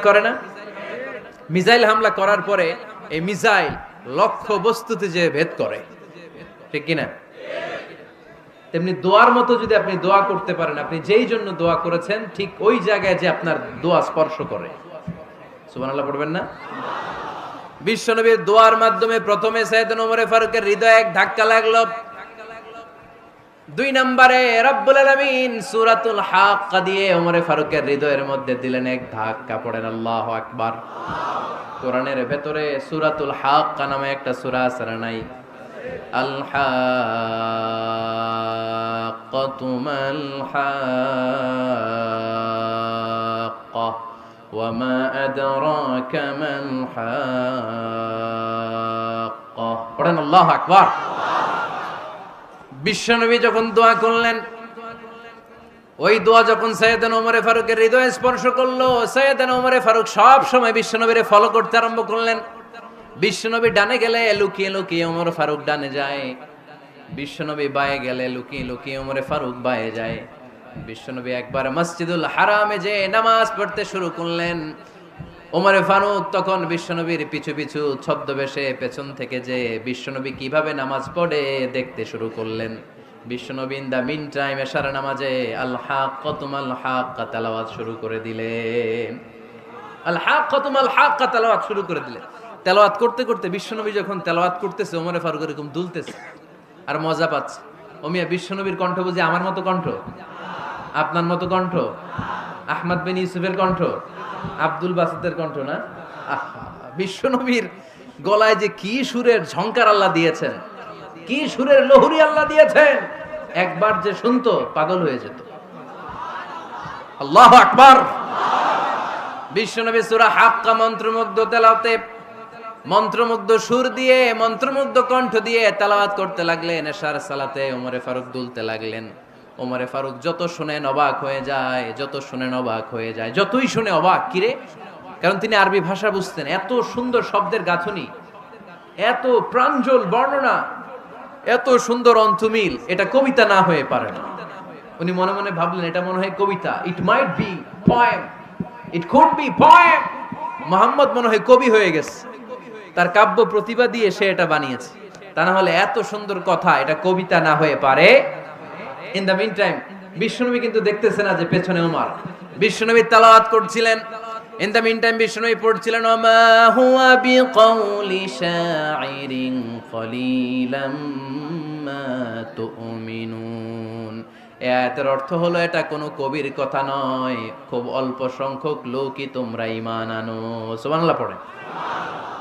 করে না? মিসাইল হামলা করার পরে এই মিসাইল লক্ষ্য বস্তুতে যে ভেদ করে, ঠিক কিনা? তেমনি দোয়ার মতো যদি আপনি দোয়া করতে পারেন, আপনি যেই জন্য দোয়া করেছেন ঠিক ওই জায়গায় যে আপনার দোয়া স্পর্শ করে। সুবহানাল্লাহ পড়বেন না? বিশ্বনবীর দোয়ার মাধ্যমে প্রথমে সাইয়েদনা ওমর ফারুকের হৃদয়ে এক ধাক্কা লাগলো। 2 নম্বরে রব্বুল আলামিন সূরাতুল হাক্কা দিয়ে ওমর ফারুকের হৃদয়ের মধ্যে দিলেন এক ধাক্কা। পড়েন আল্লাহু আকবার। কোরআনের ভেতরে সূরাতুল হাক্কা নামে একটা সূরা আছে না নাই? আল হাক্কাতু মাল হাক্কা ওয়া মা আদরাকা মাল হাক্কা। পড়েন আল্লাহু আকবার। বিশ্বনবী যখন দোয়া করলেন, ওই দোয়া যখন সাইয়েদনা ওমর ফারুকের হৃদয়ে স্পর্শ করলো, সাইয়েদনা ওমর ফারুক সব সময় বিশ্বনবীরে ফলো করতে আরম্ভ করলেন। বিশ্বনবী ডানে গেলে লুকিয়ে লুকিয়ে ওমর ফারুক ডানে যায়, বিশ্বনবী বায়ে গেলে লুকিয়ে লুকিয়ে ওমর ফারুক বায়ে যায়। বিশ্বনবী একবার মসজিদুল হারামে যে নামাজ পড়তে শুরু করলেন, ওমর ফারুক তখন বিশ্বনবীর পিছু পিছু ছদ্মবেশে পেছন থেকে যে বিশ্বনবী কিভাবে নামাজ পড়ে দেখতে শুরু করলেন। বিশ্বনবী ইন দা মিন টাইম এশার নামাজে আল হাক্কাতু মাল হাক্কা তেলাওয়াত শুরু করে দিলেন। আল হাক্কাতু মাল হাক্কা তেলাওয়াত শুরু করে দিলেন। তেলাওয়াত করতে করতে বিশ্বনবী যখন তেলাওয়াত করতেছে, ওমর ফারুক এরকম দুলতেছে আর মজা পাচ্ছে। ও মিয়া, বিশ্বনবীর কণ্ঠ বুঝি আমার মতো কণ্ঠ, আপনার মতো কণ্ঠ, আহমদ বিন ইউসুফের কণ্ঠ, আব্দুল বাসিতের কণ্ঠ না? বিশ্বনবীর গলায় যে কি সুরের ঝংকার আল্লাহ দিয়েছেন, কি সুরের লহরী আল্লাহ দিয়েছেন, একবার যে শুনতো পাগল হয়ে যেত। আল্লাহু আকবার। বিশ্বনবী সূরা হাক্কা মন্ত্রমুগ্ধ তেলাওয়াতে, মন্ত্রমুগ্ধ সুর দিয়ে, মন্ত্রমুগ্ধ কণ্ঠ দিয়ে তেলাওয়াত করতে লাগলেন। এশার সালাতে ওমর ফারুক দুলতে লাগলেন। ওমর ফারুক যত শুনেন অবাক হয়ে যায়, যত শুনেন অবাক হয়ে যায়, যতই শুনে অবাক। কিরে? কারণ তিনি আরবি ভাষা বুঝতেন। এত সুন্দর শব্দের গাঁথনি, এত প্রাঞ্জল বর্ণনা, এত সুন্দর অন্তমিল, এটা কবিতা না হয়ে পারে না। উনি মনে মনে ভাবলেন এটা মনে হয় কবিতা। It might be poem, it could be poem. Muhammad মনে হয় কবি হয়ে গেছে, তার কাব্য প্রতিভা দিয়ে সে এটা বানিয়েছে। তা না হলে এত সুন্দর কথা, এটা কবিতা না হয়ে পারে। ইন দ্য মিন টাইম বিশ্বনবী কিন্তু দেখতেছে না যে পেছনে ওমর। বিশ্বনবী তেলাওয়াত করছিলেন, ইন দ্য মিন টাইম বিশ্বনবী পড়ছিলেন ওমা হুয়া বিকাউলি শাইরিন কলিলাম মা তুমিনুন। এই আয়াতের অর্থ হলো এটা কোনো কবির কথা নয়, খুব অল্প সংখ্যক লোকই তোমরা ঈমান আনো। সুবহানাল্লাহ পড়ে।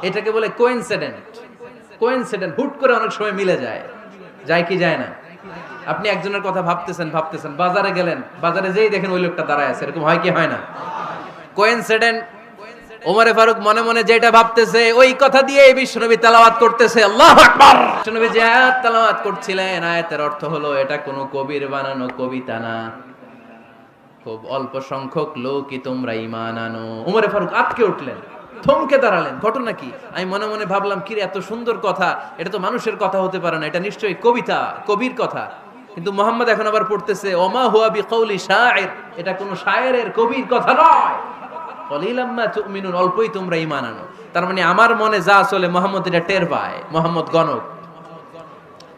এটাকে বলে কোইন্সিডেন্ট। কোইন্সিডেন্ট হুট করে অনেক সময় মিলে যায়, যায় কি যায় না? আপনি একজনের কথা ভাবতেছেন ভাবতেছেন, বাজারে গেলেন, বাজারে যেই দেখেন ওই লোকটা দাঁড়ায় আছে, এরকম হয় কি হয় না? কোইন্সিডেন্ট। ওমর ফারুক মনে মনে যেটা ভাবতেছে ওই কথা দিয়ে বিশ্বনবী তেলাওয়াত করতেছে। আল্লাহু আকবার। বিশ্বনবী যে আয়াত তেলাওয়াত করছিলেন, আয়াতের অর্থ হলো এটা কোনো কবির বানানো কবিতা না, খুব অল্প সংখ্যক লোকই তোমরা ঈমান আনো। ওমর ফারুক আটকে উঠলেন, থমকে দাঁড়ালেন। ঘটনা কি? আমি মনে মনে ভাবলাম, কি রে, এত সুন্দর কথা, এটা তো মানুষের কথা হতে পারে না, এটা নিশ্চয়ই কবিতা, কবির কথা। কিন্তু মুহাম্মদ এখন আবার পড়তেছে ওমা হুয়া বিকাউলি শাইর, এটা কোনো শায়েরের, কবির কথা নয়। কলিলাম মা তুমিনুন, অল্পই তোমরা ঈমান আনো। তার মানে আমার মনে যা চলে মুহাম্মদ এটা টের পায়। মুহাম্মদ গণক।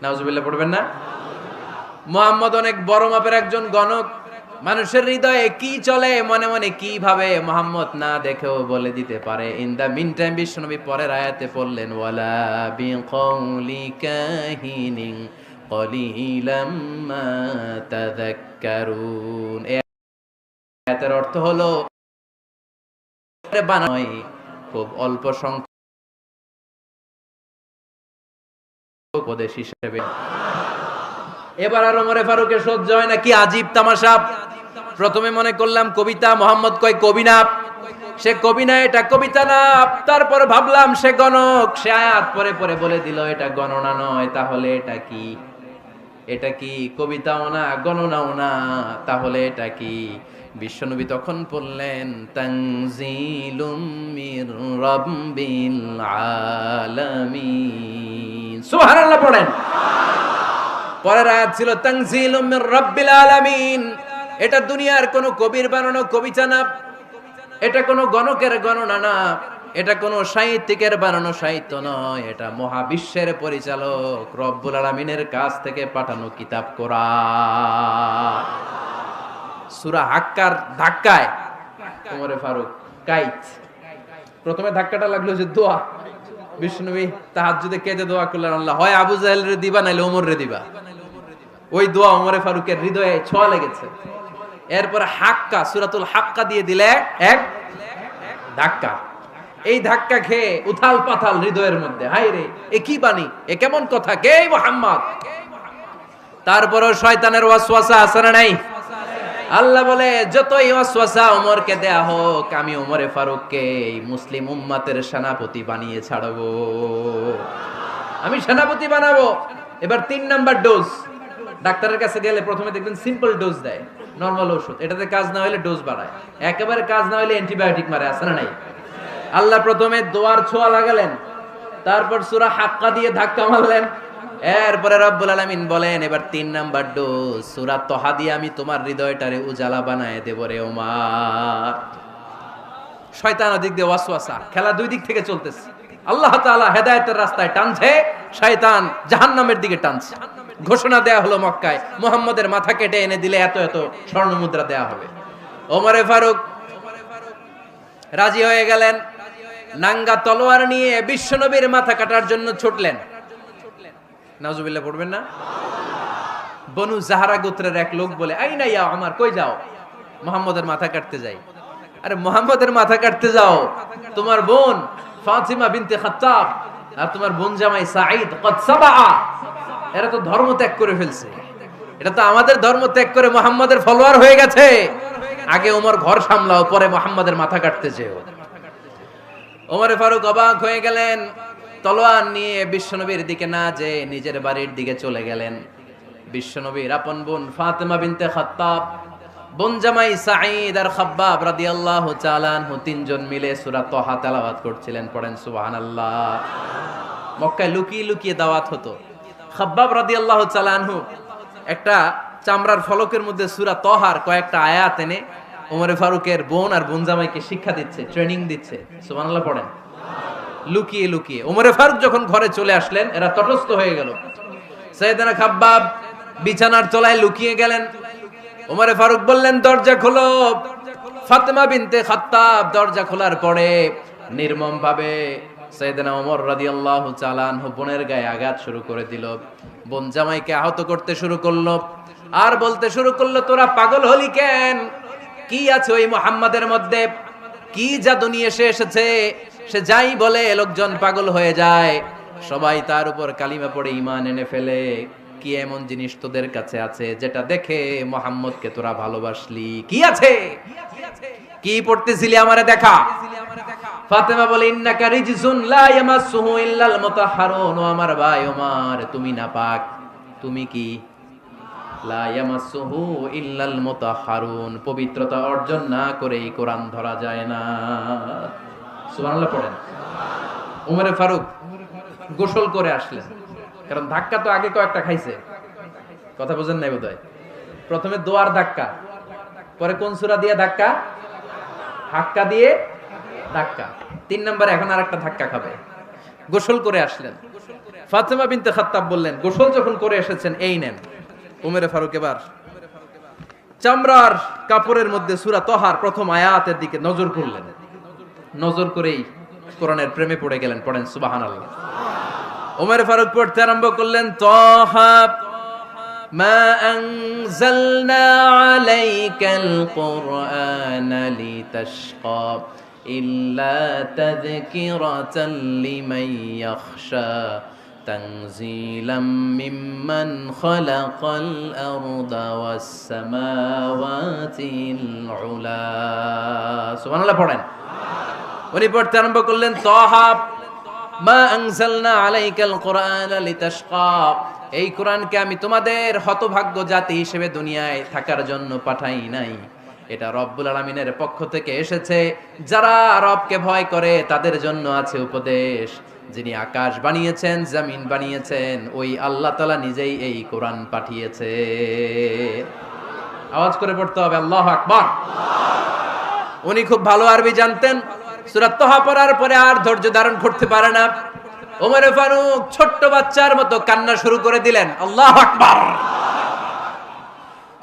নাউজুবিল্লাহ পড়বেন না? মুহাম্মদ অনেক বড় মাপের একজন গণক। মানুষের হৃদয়ে কি চলে, মনে মনে কি ভাবে, মুহাম্মদ না দেখেও বলে দিতে পারে। ইন দা মিন টাইম বিশ্বনবী পরের আয়াতে পড়লেন ওয়ালা বিকাউলি কাহিনিন কলিলাম মা তাযাক্কারুন। এই আয়াতের অর্থ হলো বানায় খুব অল্প সংখ্যক উপদেশ হিসেবে। এবার আর ওমর ফারুকের সহ্য হয় না, কি আজীব তামাশা। প্রথমে মনে করলাম কবিতা, মুহাম্মদ কয় কবি না, সে কবি না, এটা কবিতা না। তারপর ভাবলাম সে গণক, সে আয়াত পরে পরে বলে দিল এটা গণনা নয়, তাহলে এটা কি? এটা কি কবিতাও না, গণনাও না, তাহলে এটা কি? বিশ্বনবী তখন বললেন তানজিলুম মির রাব্বিল আলামিন। সুবহানাল্লাহ পড়েন। পরের আয়াত ছিল তানজিলুম মির রাব্বিল আলামিন। এটা দুনিয়ার কোন কবির বানানো কবিতা না, এটা কোনো গণকের গণনা না, এটা কোনো সাহিত্যিকের বানানো সাহিত্য নয়, এটা মহাবিশ্বের পরিচালক রব্বুল আলামিনের কাছ থেকে পাঠানো কিতাব কোরআন। সূরা হাক্কার ধাক্কায় ওমরে ফারুক কাইত, প্রথমে ধাক্কাটা লাগলো যে দোয়া, বিষ্ণুনবী তাহাজ্জুদে কেঁদে দোয়া করলেন, আল্লাহ হয় আবু জাহেল রে দিবা নাইলে ওমর রে দিবা। ওই দোয়া ওমরে ফারুকের হৃদয়ে ছোঁয়া লেগেছে। এরপর হাক্কা, সূরাতুল হাক্কা দিয়ে দিলে এক ধাক্কা। এই ধাক্কা খেয়ে উথাল পাথাল হৃদয়ের মধ্যে, হায় রে এ কি বাণী, এ কেমন কথা, কে মুহাম্মদ। তারপরও শয়তানের ওয়াসওয়াসা আছে না নাই? আল্লাহ বলে যতই ওয়াসওয়াসা ওমরকে দেয়া হোক, আমি ওমরে ফারুককে এই মুসলিম উম্মতের সেনাপতি বানিয়ে ছাড়বো, আমি সেনাপতি বানাবো। এবার 3 নাম্বার ডোজ। ডাক্তারের কাছে গেলে প্রথমে দেখবেন সিম্পল ডোজ দেয়, নরমাল ওষুধ, এটাতে কাজ না হলে ডোজ বাড়ায়, একেবারে কাজ না হলে অ্যান্টিবায়োটিক মারে, আছে না নাই? আল্লাহ প্রথমে দোয়ার ছোঁয়া লাগালেন, তারপর সূরা হাক্কা দিয়ে ধাক্কা মারলেন, এরপরে রব্বুল আলামিন বলেন এবার 3 নাম্বার ডোজ সূরা তহা দিয়ে আমি তোমার হৃদয়টারে উজালা বানায় দেব রে ওমর। শয়তান ওদিক দিয়ে ওয়াসওয়াসা, খেলা দুই দিক থেকে চলতেছে। আল্লাহ তাআলা হেদায়েতের রাস্তায় টানছে, শয়তান জাহান্নামের দিকে টানছে। ঘোষণা দেয়া হলো মক্কায়, মুহাম্মদের মাথা কেটে এনে দিলে এত এত স্বর্ণ মুদ্রা দেয়া হবে। ওমরে ফারুক রাজি হয়ে গেলেন, নাঙ্গা তলোয়ার নিয়ে বিশ্বনবীর মাথা কাটার জন্য ছুটলেন। নাউজুবিল্লাহ পড়বেন না? বনু জাহরা গোত্রের এক লোক বলে, আইনা ইয়া আমার, কই যাও? মুহাম্মদের মাথা কাটতে যাই। আরে মুহাম্মদের মাথা কাটতে যাও? তোমার বোন ফাতিমা বিনতে খাত্তাব আর তোমার বোন জামাই সাঈদ কদ সাবা, এরা তো ধর্ম ত্যাগ করে ফেলছে, এটা তো আমাদের ধর্ম ত্যাগ করে মুহাম্মদের ফলোয়ার হয়ে গেছে। আগে ওমর ঘর সামলাও, পরে মুহাম্মদের মাথা কাটতে যেও। ওমরে ফারুক অবাক হয়ে গেলেন, তলোয়ার নিয়ে বিশ্বনবীর দিকে না যে নিজের বাড়ির দিকে চলে গেলেন। বিশ্বনবীর আপন বোন ফাতিমা বিনতে খাত্তাব, বোন জামাই সাঈদ আর খাব্বাব রাদিয়াল্লাহু তাআলা আনহু, তিনজন মিলে সূরা তহা তেলাওয়াত করছিলেন। পড়েন সুবহানাল্লাহ। মক্কায় লুকিয়ে লুকিয়ে দাওয়াত হতো। খাব্বাব রাদিয়াল্লাহু তাআলা আনহু একটা চামড়ার ফলকের মধ্যে সূরা তহার কয়েকটা আয়াত এনে ওমরে ফারুকের বোন আর বোন জামাইকে শিক্ষা দিচ্ছে, ট্রেনিং দিচ্ছে। সুবহানাল্লাহ পড়েন। লুকিয়ে লুকিয়ে ওমরে ফারুক যখন ঘরে চলে আসলেন, এরা তটস্থ হয়ে গেল। সাইয়েদনা খাব্বাব বিছানার তলায় লুকিয়ে গেলেন। ওমরে ফারুক বললেন, দরজা খোলো। ফাতেমা বিনতে খাত্তাব দরজা খোলার পরে নির্মম ভাবে সাইয়েদনা ওমর রাদিয়াল্লাহু তাআলা আনহু বোনের গায়ে আঘাত শুরু করে দিল। বোন জামাইকে আহত করতে শুরু করলো আর বলতে শুরু করলো, তোরা পাগল হলি কেন? কি আছে ওই মুহাম্মাদের মধ্যে? কি জাদু নিয়ে সে এসেছে? সে যাই বলে লোকজন পাগল হয়ে যায়, সবাই তার উপর কালিমা পড়ে ঈমান এনে ফেলে। কি এমন জিনিস তোদের কাছে আছে যেটা দেখে মুহাম্মদকে তোরা ভালোবাসলি? কি আছে? কি পড়তেছিলি আমারে দেখা। ফাতেমা বলে, ইন্নাকা রিজসুন লা ইয়ামাসসুহু ইল্লাল মুতাহহারুন। ও আমার ভাই ওমর, তুমি নাপাক। তুমি কি? লা ইয়ামাসসুহু ইল্লাল মুতাহহারুন, পবিত্রতা অর্জন না করে এই কোরআন ধরা যায় না। সুবহানাল্লাহ পড়েন। ওমরে ফারুক গোসল করে আসলেন, কারণ ধাক্কা তো আগে কয়েকটা খাইছে। কথা বুঝেন নাই বোধহয়? প্রথমে দোয়ার ধাক্কা, পরে কোন সূরা দিয়ে ধাক্কা? হাক্কা দিয়ে ধাক্কা। 3 নম্বরে এখন আরেকটা ধাক্কা খাবে। গোসল করে আসলেন। ফাতেমা বিনতে খাত্তাব বললেন, গোসল যখন করে এসেছেন, এই নেন। ওমরে ফারুক এবার চামড়ার কাপড়ের মধ্যে সূরা তহার প্রথম আয়াতের দিকে নজর করলেন। নজর করেই কোরআনের প্রেমে পড়ে গেলেন। পড়েন সুবহানাল্লাহ। ওমর ফারুক পড়তে আরম্ভ করলেন, তহা মা আনজালনা আলাইকাল কুরআনা লিতাশকা ইল্লা তাযকিরাতাল লিমান ইয়াখশা তানজিলাম মিম্মান খালাকাল আরদা ওয়াস সামাওয়াতিল উলা। সুবহানাল্লাহ পড়েন। উনি পড়তে আরম্ভ করলেন, তহা মা আনজালনা আলাইকাল কুরআনা লিতাশকা, এই কোরআনকে আমি তোমাদের হতভাগ্য জাতি হিসেবে দুনিয়ায় থাকার জন্য পাঠাই নাই। এটা রব্বুল আলামিনের পক্ষ থেকে এসেছে। যারা রবকে ভয় করে তাদের জন্য আছে উপদেশ। যিনি আকাশ বানিয়েছেন, জমিন বানিয়েছেন, ওই আল্লাহ তাআলা নিজেই এই কোরআন পাঠিয়েছে। আওয়াজ করে পড়তে হবে, আল্লাহু আকবার। উনি খুব ভালো আরবি জানতেন। সূরা তাহা পড়ার পরে আর ধৈর্য ধারণ করতে পারে না। ওমর ফারুক ছোট্ট বাচ্চার মতো কান্না শুরু করে দিলেন, আল্লাহু আকবার।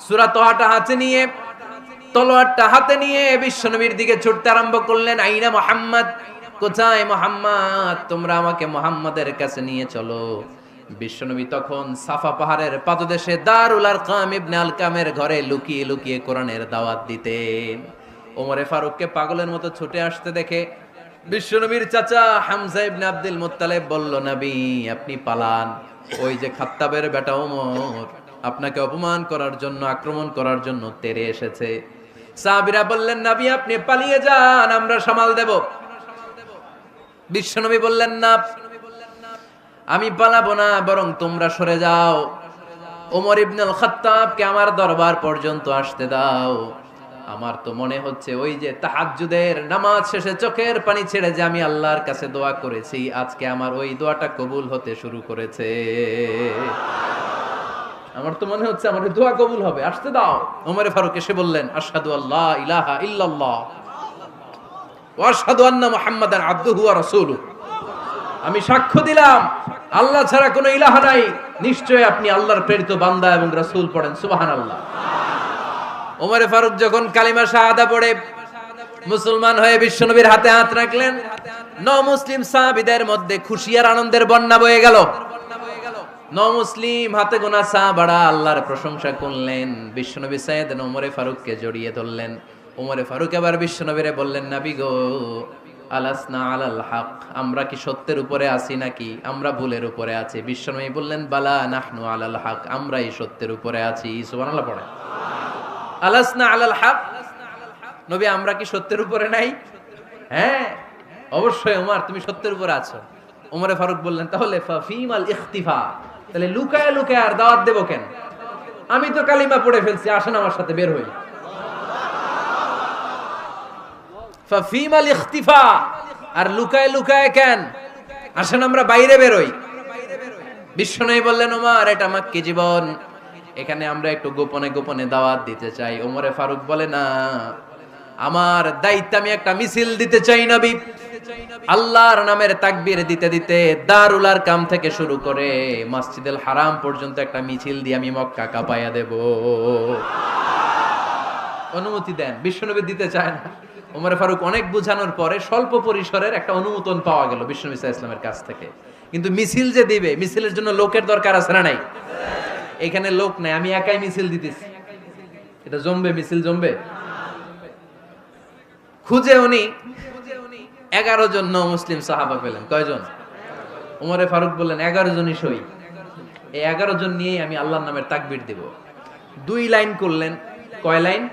সূরা তাহাটা হাতে নিয়ে, তলোয়ারটা হাতে নিয়ে বিশ্বনবীর দিকে ছুটতে আরম্ভ করলেন। আইনা মুহাম্মদ, কোথায় মুহাম্মদ? তোমরা আমাকে মুহাম্মাদের কাছে নিয়ে চলো। বিশ্বনবী তখন সাফা পাহাড়ের পাদদেশে দারুল আরকাম ইবনে আলকামের ঘরে লুকিয়ে লুকিয়ে কোরআনের দাওয়াত দিতেন। ওমরে ফারুককে পাগলের মতো ছুটে আসতে দেখে বিশ্বনবীর চাচা হামজা ইবনে আব্দুল মুত্তালিব বলল, নবী আপনি পালান, ওই যে খাত্তাবের বেটা ওমর আপনাকে অপমান করার জন্য, আক্রমণ করার জন্য তেরে এসেছে। সাহাবীরা বললেন, নবী আপনি পালিয়ে যান, আমরা সামাল দেব। বিশ্বনবী বললেন, না আমি পালাবো না, বরং তোমরা সরে যাও। ওমর ইবনুল খাত্তাবকে আমার দরবার পর্যন্ত আসতে দাও। আমার তো মনে হচ্ছে ওই যে তাহাজ্জুদের নামাজ শেষে চোখের পানি ছেড়ে যে আমি আল্লাহর কাছে দোয়া করেছি, আজকে আমার ওই দোয়াটা কবুল হতে শুরু করেছে। আমার তো মনে হচ্ছে আমার দোয়া কবুল হবে, আসতে দাও। ওমর ফারুক এসে বললেন, আশহাদু আল্লা ইলাহা ইল্লাল্লাহ ওয়া আশহাদু আন্না মুহাম্মাদান আবদুহু ওয়া রাসূলুহু। আমি সাক্ষ্য দিলাম আল্লাহ ছাড়া কোনো ইলাহ নাই, নিশ্চয় আপনি আল্লাহর প্রেরিত বান্দা এবং রাসূল। পড়েন সুবহানাল্লাহ। ওমর ফারুক যখন কালিমা শাহাদা পড়ে মুসলমান হয়ে বিশ্বনবীর হাতে হাত রাখলেন, নমুসলিম সাহাবীদের মধ্যে খুশি আর আনন্দের বন্যা বয়ে গেল। নমুসলিম হাতে গোনা সাহাবারা আল্লাহর প্রশংসা করলেন। বিশ্বনবী সাইয়েদনা ওমর ফারুককে জড়িয়ে ধরলেন। ওমর ফারুক আবার বিশ্বনবীরে বললেন, নবী গো, আলাসনা আলাল হক, আমরা কি সত্যের উপরে আছি নাকি আমরা ভুলের উপরে আছি? বিশ্বনবী বললেন, বালা নাহনু আলাল হক, আমরাই সত্যের উপরে আছি। সুবহানাল্লাহ পড়ে। আলাসনা আলাল হক, নবী আমরা কি সত্যের উপরে নাই? হ্যাঁ অবশ্যই ওমর, তুমি সত্যের উপরে আছো। ওমর ফারুক বললেন, তাহলে ফাফিমাল ইখতিফা, তাহলে লুকায় লুকায় আর দাওয়াত দেব কেন? আমি তো কালিমা পড়ে ফেলছি, আসেন আমার সাথে বের হই। ফাফিমাল ইখতিফা, আর লুকায় লুকায় কেন? আসেন আমরা বাইরে বের হই। বিশ্বনবী বললেন, ওমর এটা মাক্কি জীবন, এখানে আমরা একটু গোপনে গোপনে দাওয়াত দিতে চাই। ওমরে ফারুক বলে, না, আমার দায়িত্ব, আমি একটা মিছিল দিতে চাই নবী। আল্লাহর নামের তাকবীর দিতে দিতে দারুল আরকাম থেকে শুরু করে মসজিদুল হারাম পর্যন্ত একটা মিছিল দিয়ে আমি মক্কা কাঁপায়া দেব। অনুমতি দেন। বিশ্বনবী দিতে চায় না। ওমর ফারুক অনেক বুঝানোর পরে স্বল্প পরিসরের একটা অনুমোদন পাওয়া গেল বিশ্বনবী সাল্লাল্লাহু আলাইহি ওয়াসাল্লামের কাছ থেকে। কিন্তু মিছিল যে দিবে, মিছিলের জন্য লোকের দরকার আছে না নাই? এখানে লোক নাই, আমি একাই মিছিল দিতেছি। এটা জমবে, মিছিল জমবে। খুঁজে উনি 11 জন মুসলিম সাহাবা পেলেন। কয়জন? ওমরে ফারুক বললেন, 11 জনই সই। এই 11 জন নিয়েই আমি আল্লাহর নামের তাকবীর দেব। 2 লাইন করলেন। কয় লাইন?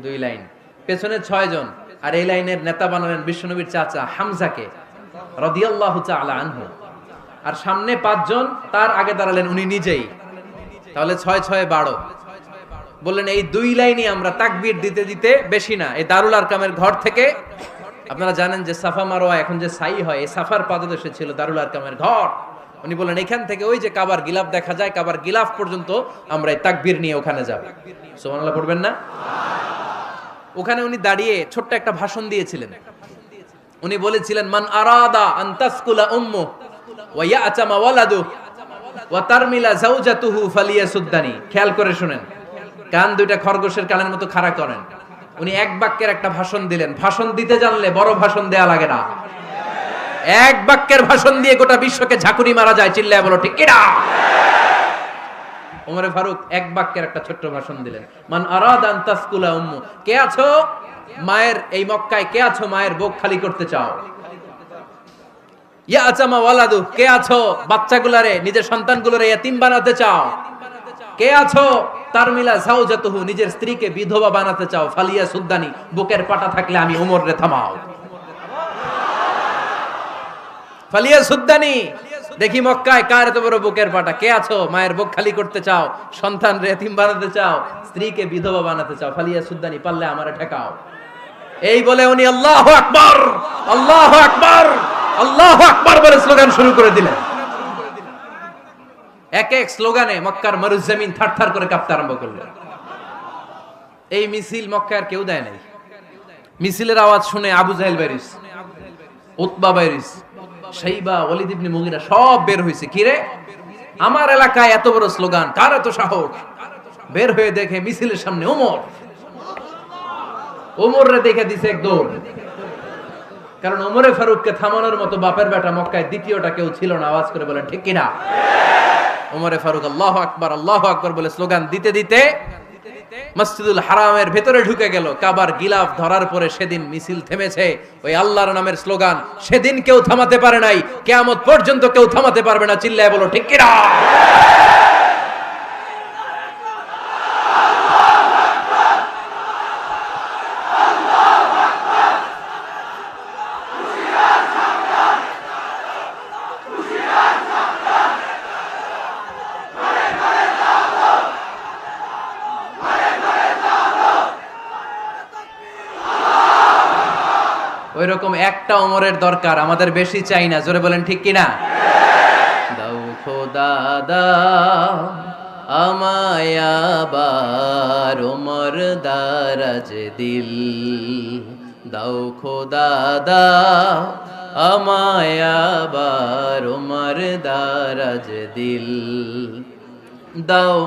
2 লাইন। পেছনে 6 জন, আর এই লাইনের নেতা বানালেন বিশ্বনবীর চাচা হামজাকে রাদিয়াল্লাহু তাআলা আনহু। আর সামনে 5 জন, তার আগে দাঁড়ালেন উনি নিজেই। তাহলে 6 6 12। বললেন এই 2 লাইনই আমরা তাকবীর দিতে দিতে, বেশি না, এই দারুল আরকামের ঘর থেকে, আপনারা জানেন যে সাফা মারওয়া এখন যে সাই হয়, এই সাফার পাদদেশে ছিল দারুল আরকামের ঘর। উনি বললেন এখান থেকে ওই যে কাবার গিলাফ দেখা যায়, কাবার গিলাফ পর্যন্ত আমরা এই তাকবীর নিয়ে ওখানে যাব। সুবহানাল্লাহ পড়বেন না? ওখানে উনি দাঁড়িয়ে ছোট্ট একটা ভাষণ দিয়েছিলেন। উনি বলেছিলেন, মান আরাদা আন তাসকুলা উম্মু ওয়া ইয়াতামা ওয়ালাদু ওয়া তারমিলা যাওজাতুহু ফালিয়াসুদ্দানি। খেয়াল করে শুনেন, কান দুইটা খরগোশের কানের মতো খাড়া করেন। উনি এক বাক্যের একটা ভাষণ দিলেন। ভাষণ দিতে জানলে বড় ভাষণ দেয়া লাগে না। এক বাক্যের ভাষণ দিয়ে গোটা বিশ্বকে ঝাঁকুনি মারা যায়। চিল্লায় বলো ঠিক কিনা? ওমরে ফারুক এক বাক্যের একটা ছোট্ট ভাষণ দিলেন। মান আরাদা আন তাসকুলা উম্মু, কে আছো মায়ের এই মক্কায়, কে আছো মায়ের বুক খালি করতে চাও? ইয়া আচামা ওয়ালাদু, কে আছো বাচ্চাগুলারে, নিজের সন্তানগুলোরে ইয়াতিম বানাতে চাও? কে আছো তারমিলা যাওজাতুহু, নিজের স্ত্রীকে বিধবা বানাতে চাও? ফালিয়া সুদ্দানি, বুকের পাটা থাকলে আমি ওমর রে থামাও। ফালিয়া সুদ্দানি, দেখি মক্কায় কার এত বড় বুকের পাটা। কে আছো মায়ের বুক খালি করতে চাও, সন্তান রে এতিম বানাতে চাও, স্ত্রীকে বিধবা বানাতে চাও? ফালিয়া সুদ্দানি, পারলে আমারে ঠেকাও। এই বলে উনি আল্লাহু আকবার, আল্লাহু আকবার, আল্লাহু আকবার বলে স্লোগান শুরু করে দিলেন। এক এক স্লোগানে মক্কার মরুজমিন থারথার করে কাঁপতে আরম্ভ করলো। এই মিছিল মক্কার কেউ দেয় নাই। মিছিলের আওয়াজ শুনে আবু জাহেল বাইরিস, উতবা বাইরিস, শাইবা, ওয়ালিদ ইবনে মুগিরা সব বের হইছে। কি রে, আমার এলাকায় এত বড় স্লোগান, কার এত সাহস? বের হয়ে দেখে মিছিলের সামনে ওমর। ওমরে দেখে দিছে এক দৌড়, কারণ ওমরে ফারুককে থামানোর মতো বাপের বেটা মক্কায় দ্বিতীয়টা কেউ ছিল না। আওয়াজ করে বলেন ঠিক কিনা? ওমরে ফারুক আল্লাহু আকবার বলে স্লোগান দিতে দিতে মসজিদুল হারামের ভেতরে ঢুকে গেল। কাবার গিলাফ ধরার পরে সেদিন মিছিল থেমেছে। ওই আল্লাহর নামের স্লোগান সেদিন কেউ থামাতে পারে নাই, কিয়ামত পর্যন্ত কেউ থামাতে পারবে না। চিল্লায় বলো ঠিক কিনা? ওই রকম একটা ওমরের দরকার, আমাদের বেশি চাই না। জোরে বলেন ঠিক কিনা? দাও খোদা দাও আমায় আবার ওমর দারাজ দিল, দাও খোদা দাও আমায় আবার ওমর দারাজ দিল, দাও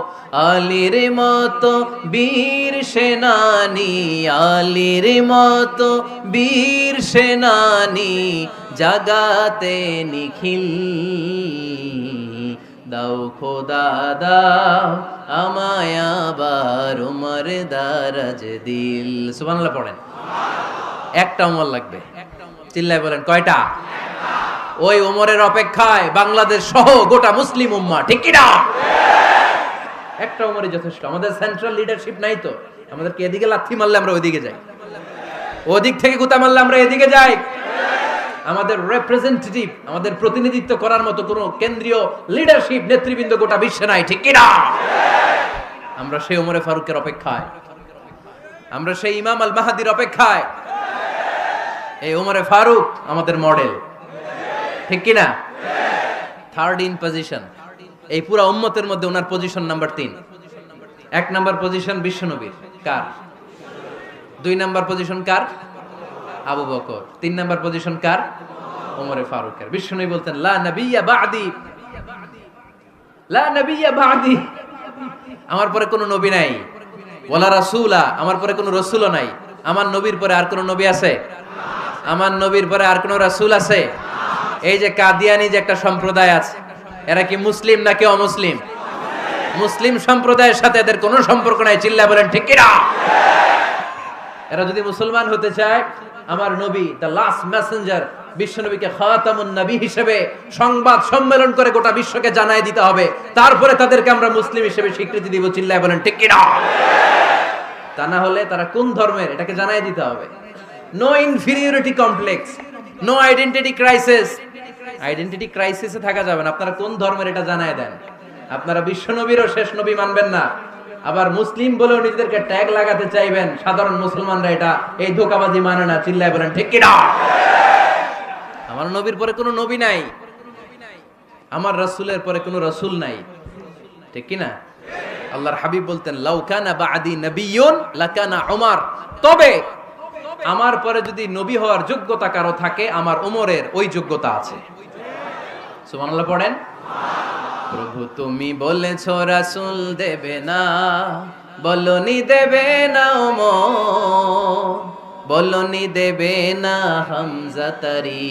আলীর মতো বীর সেনানি, আলীর মতো বীর সেনানি জাগাতে নিখিল, দাও খোদা দাও আমায় আবার ওমর দারাজ দিল। সুবহানাল্লাহ পড়েন। একটা ওমর লাগবে। চিল্লায় বলেন কয়টা? ওই ওমরের অপেক্ষায় বাংলাদেশ সহ গোটা মুসলিম উম্মাহ, ঠিক কি না? একটা ওমরই যথেষ্ট। আমাদের সেন্ট্রাল লিডারশিপ নাই তো, আমাদেরকে এদিকে লাথি মারলে আমরা ওইদিকে যাই, ওদিক থেকে গুতা মারলে আমরা এদিকে যাই। আমাদের রিপ্রেজেন্টেটিভ, আমাদের প্রতিনিধিত্ব করার মতো কোনো কেন্দ্রীয় লিডারশিপ নেতৃবৃন্দ গোটা বিশ্বে নাই, ঠিক কি না? আমরা সেই ওমরে ফারুকের অপেক্ষায়, আমরা সেই ইমাম আল মাহদির অপেক্ষায়। এই ওমরে ফারুক আমাদের মডেল, ঠিক কি না? থার্ড ইন পজিশন এই পুরা উম্মতের মধ্যে ওনার পজিশন নাম্বার 3। 1 নাম্বার পজিশন বিশ্বনবীর, কার? 2 নাম্বার পজিশন কার? আবু বকর। 3 নাম্বার পজিশন কার? ওমরে ফারুকের। বিশ্বনবী বলতেন লা নবিয়্যা বা'দি, লা নবিয়্যা বা'দি, আমার পরে কোনো নবী নাই। ওয়ালা রাসূলা, আমার পরে কোনো রাসূলও নাই। আমার নবীর পরে আর কোনো নবী আছে? আমার নবীর পরে আর কোনো রাসূল আছে? এই যে কাদিয়ানি যে একটা সম্প্রদায় আছে, এরা কি মুসলিম নাকি অমুসলিম? মুসলিম সম্প্রদায়ের সাথে এদের কোনো সম্পর্ক নাই। চিল্লা বলেন ঠিক কি না? এরা যদি মুসলমান হতে চায়, আমার নবী দ্য লাস্ট মেসেঞ্জার বিশ্ব নবীকে খাতামুন নবী হিসেবে সংবাদ সম্মেলন করে গোটা বিশ্বকে জানাই দিতে হবে, তারপরে তাদেরকে আমরা মুসলিম হিসেবে স্বীকৃতি দিব। চিল্লায় বলেন ঠিক কি না? তা না হলে তারা কোন ধর্মের এটাকে জানাই দিতে হবে। No inferiority complex, no identity crisis. Identity ক্রাইসিসে থাকা যাবে না। আপনারা কোন ধর্মের এটা জানায় দেন। আপনারা বিশ্ব নবীরও শেষ নবী মানবেন না, আবার মুসলিম বলেও নিজেদেরকে ট্যাগ লাগাতে চাইবেন। সাধারণ মুসলমানরা এটা এই ধোঁকাবাজি মানে না। চিল্লায় বলেন ঠিক কি না? আমার নবীর পরে কোনো নবী নাই, আমার রাসূলের পরে কোনো রাসূল নাই, ঠিক কি না? আল্লাহর হাবিব বলতেন লাউ কানা বা'দি নাবিয়্যুন লাকানা উমর, তবে আমার পরে যদি নবী হওয়ার যোগ্যতা কারো থাকে, আমার ওমরের ওই যোগ্যতা আছে। সুবহানাল্লাহ পড়েন। প্রভু তুমি বলেছো রাসূল দেবে না, বলনি দেবে না ওমর, বলনি দেবে না হামজা তারি,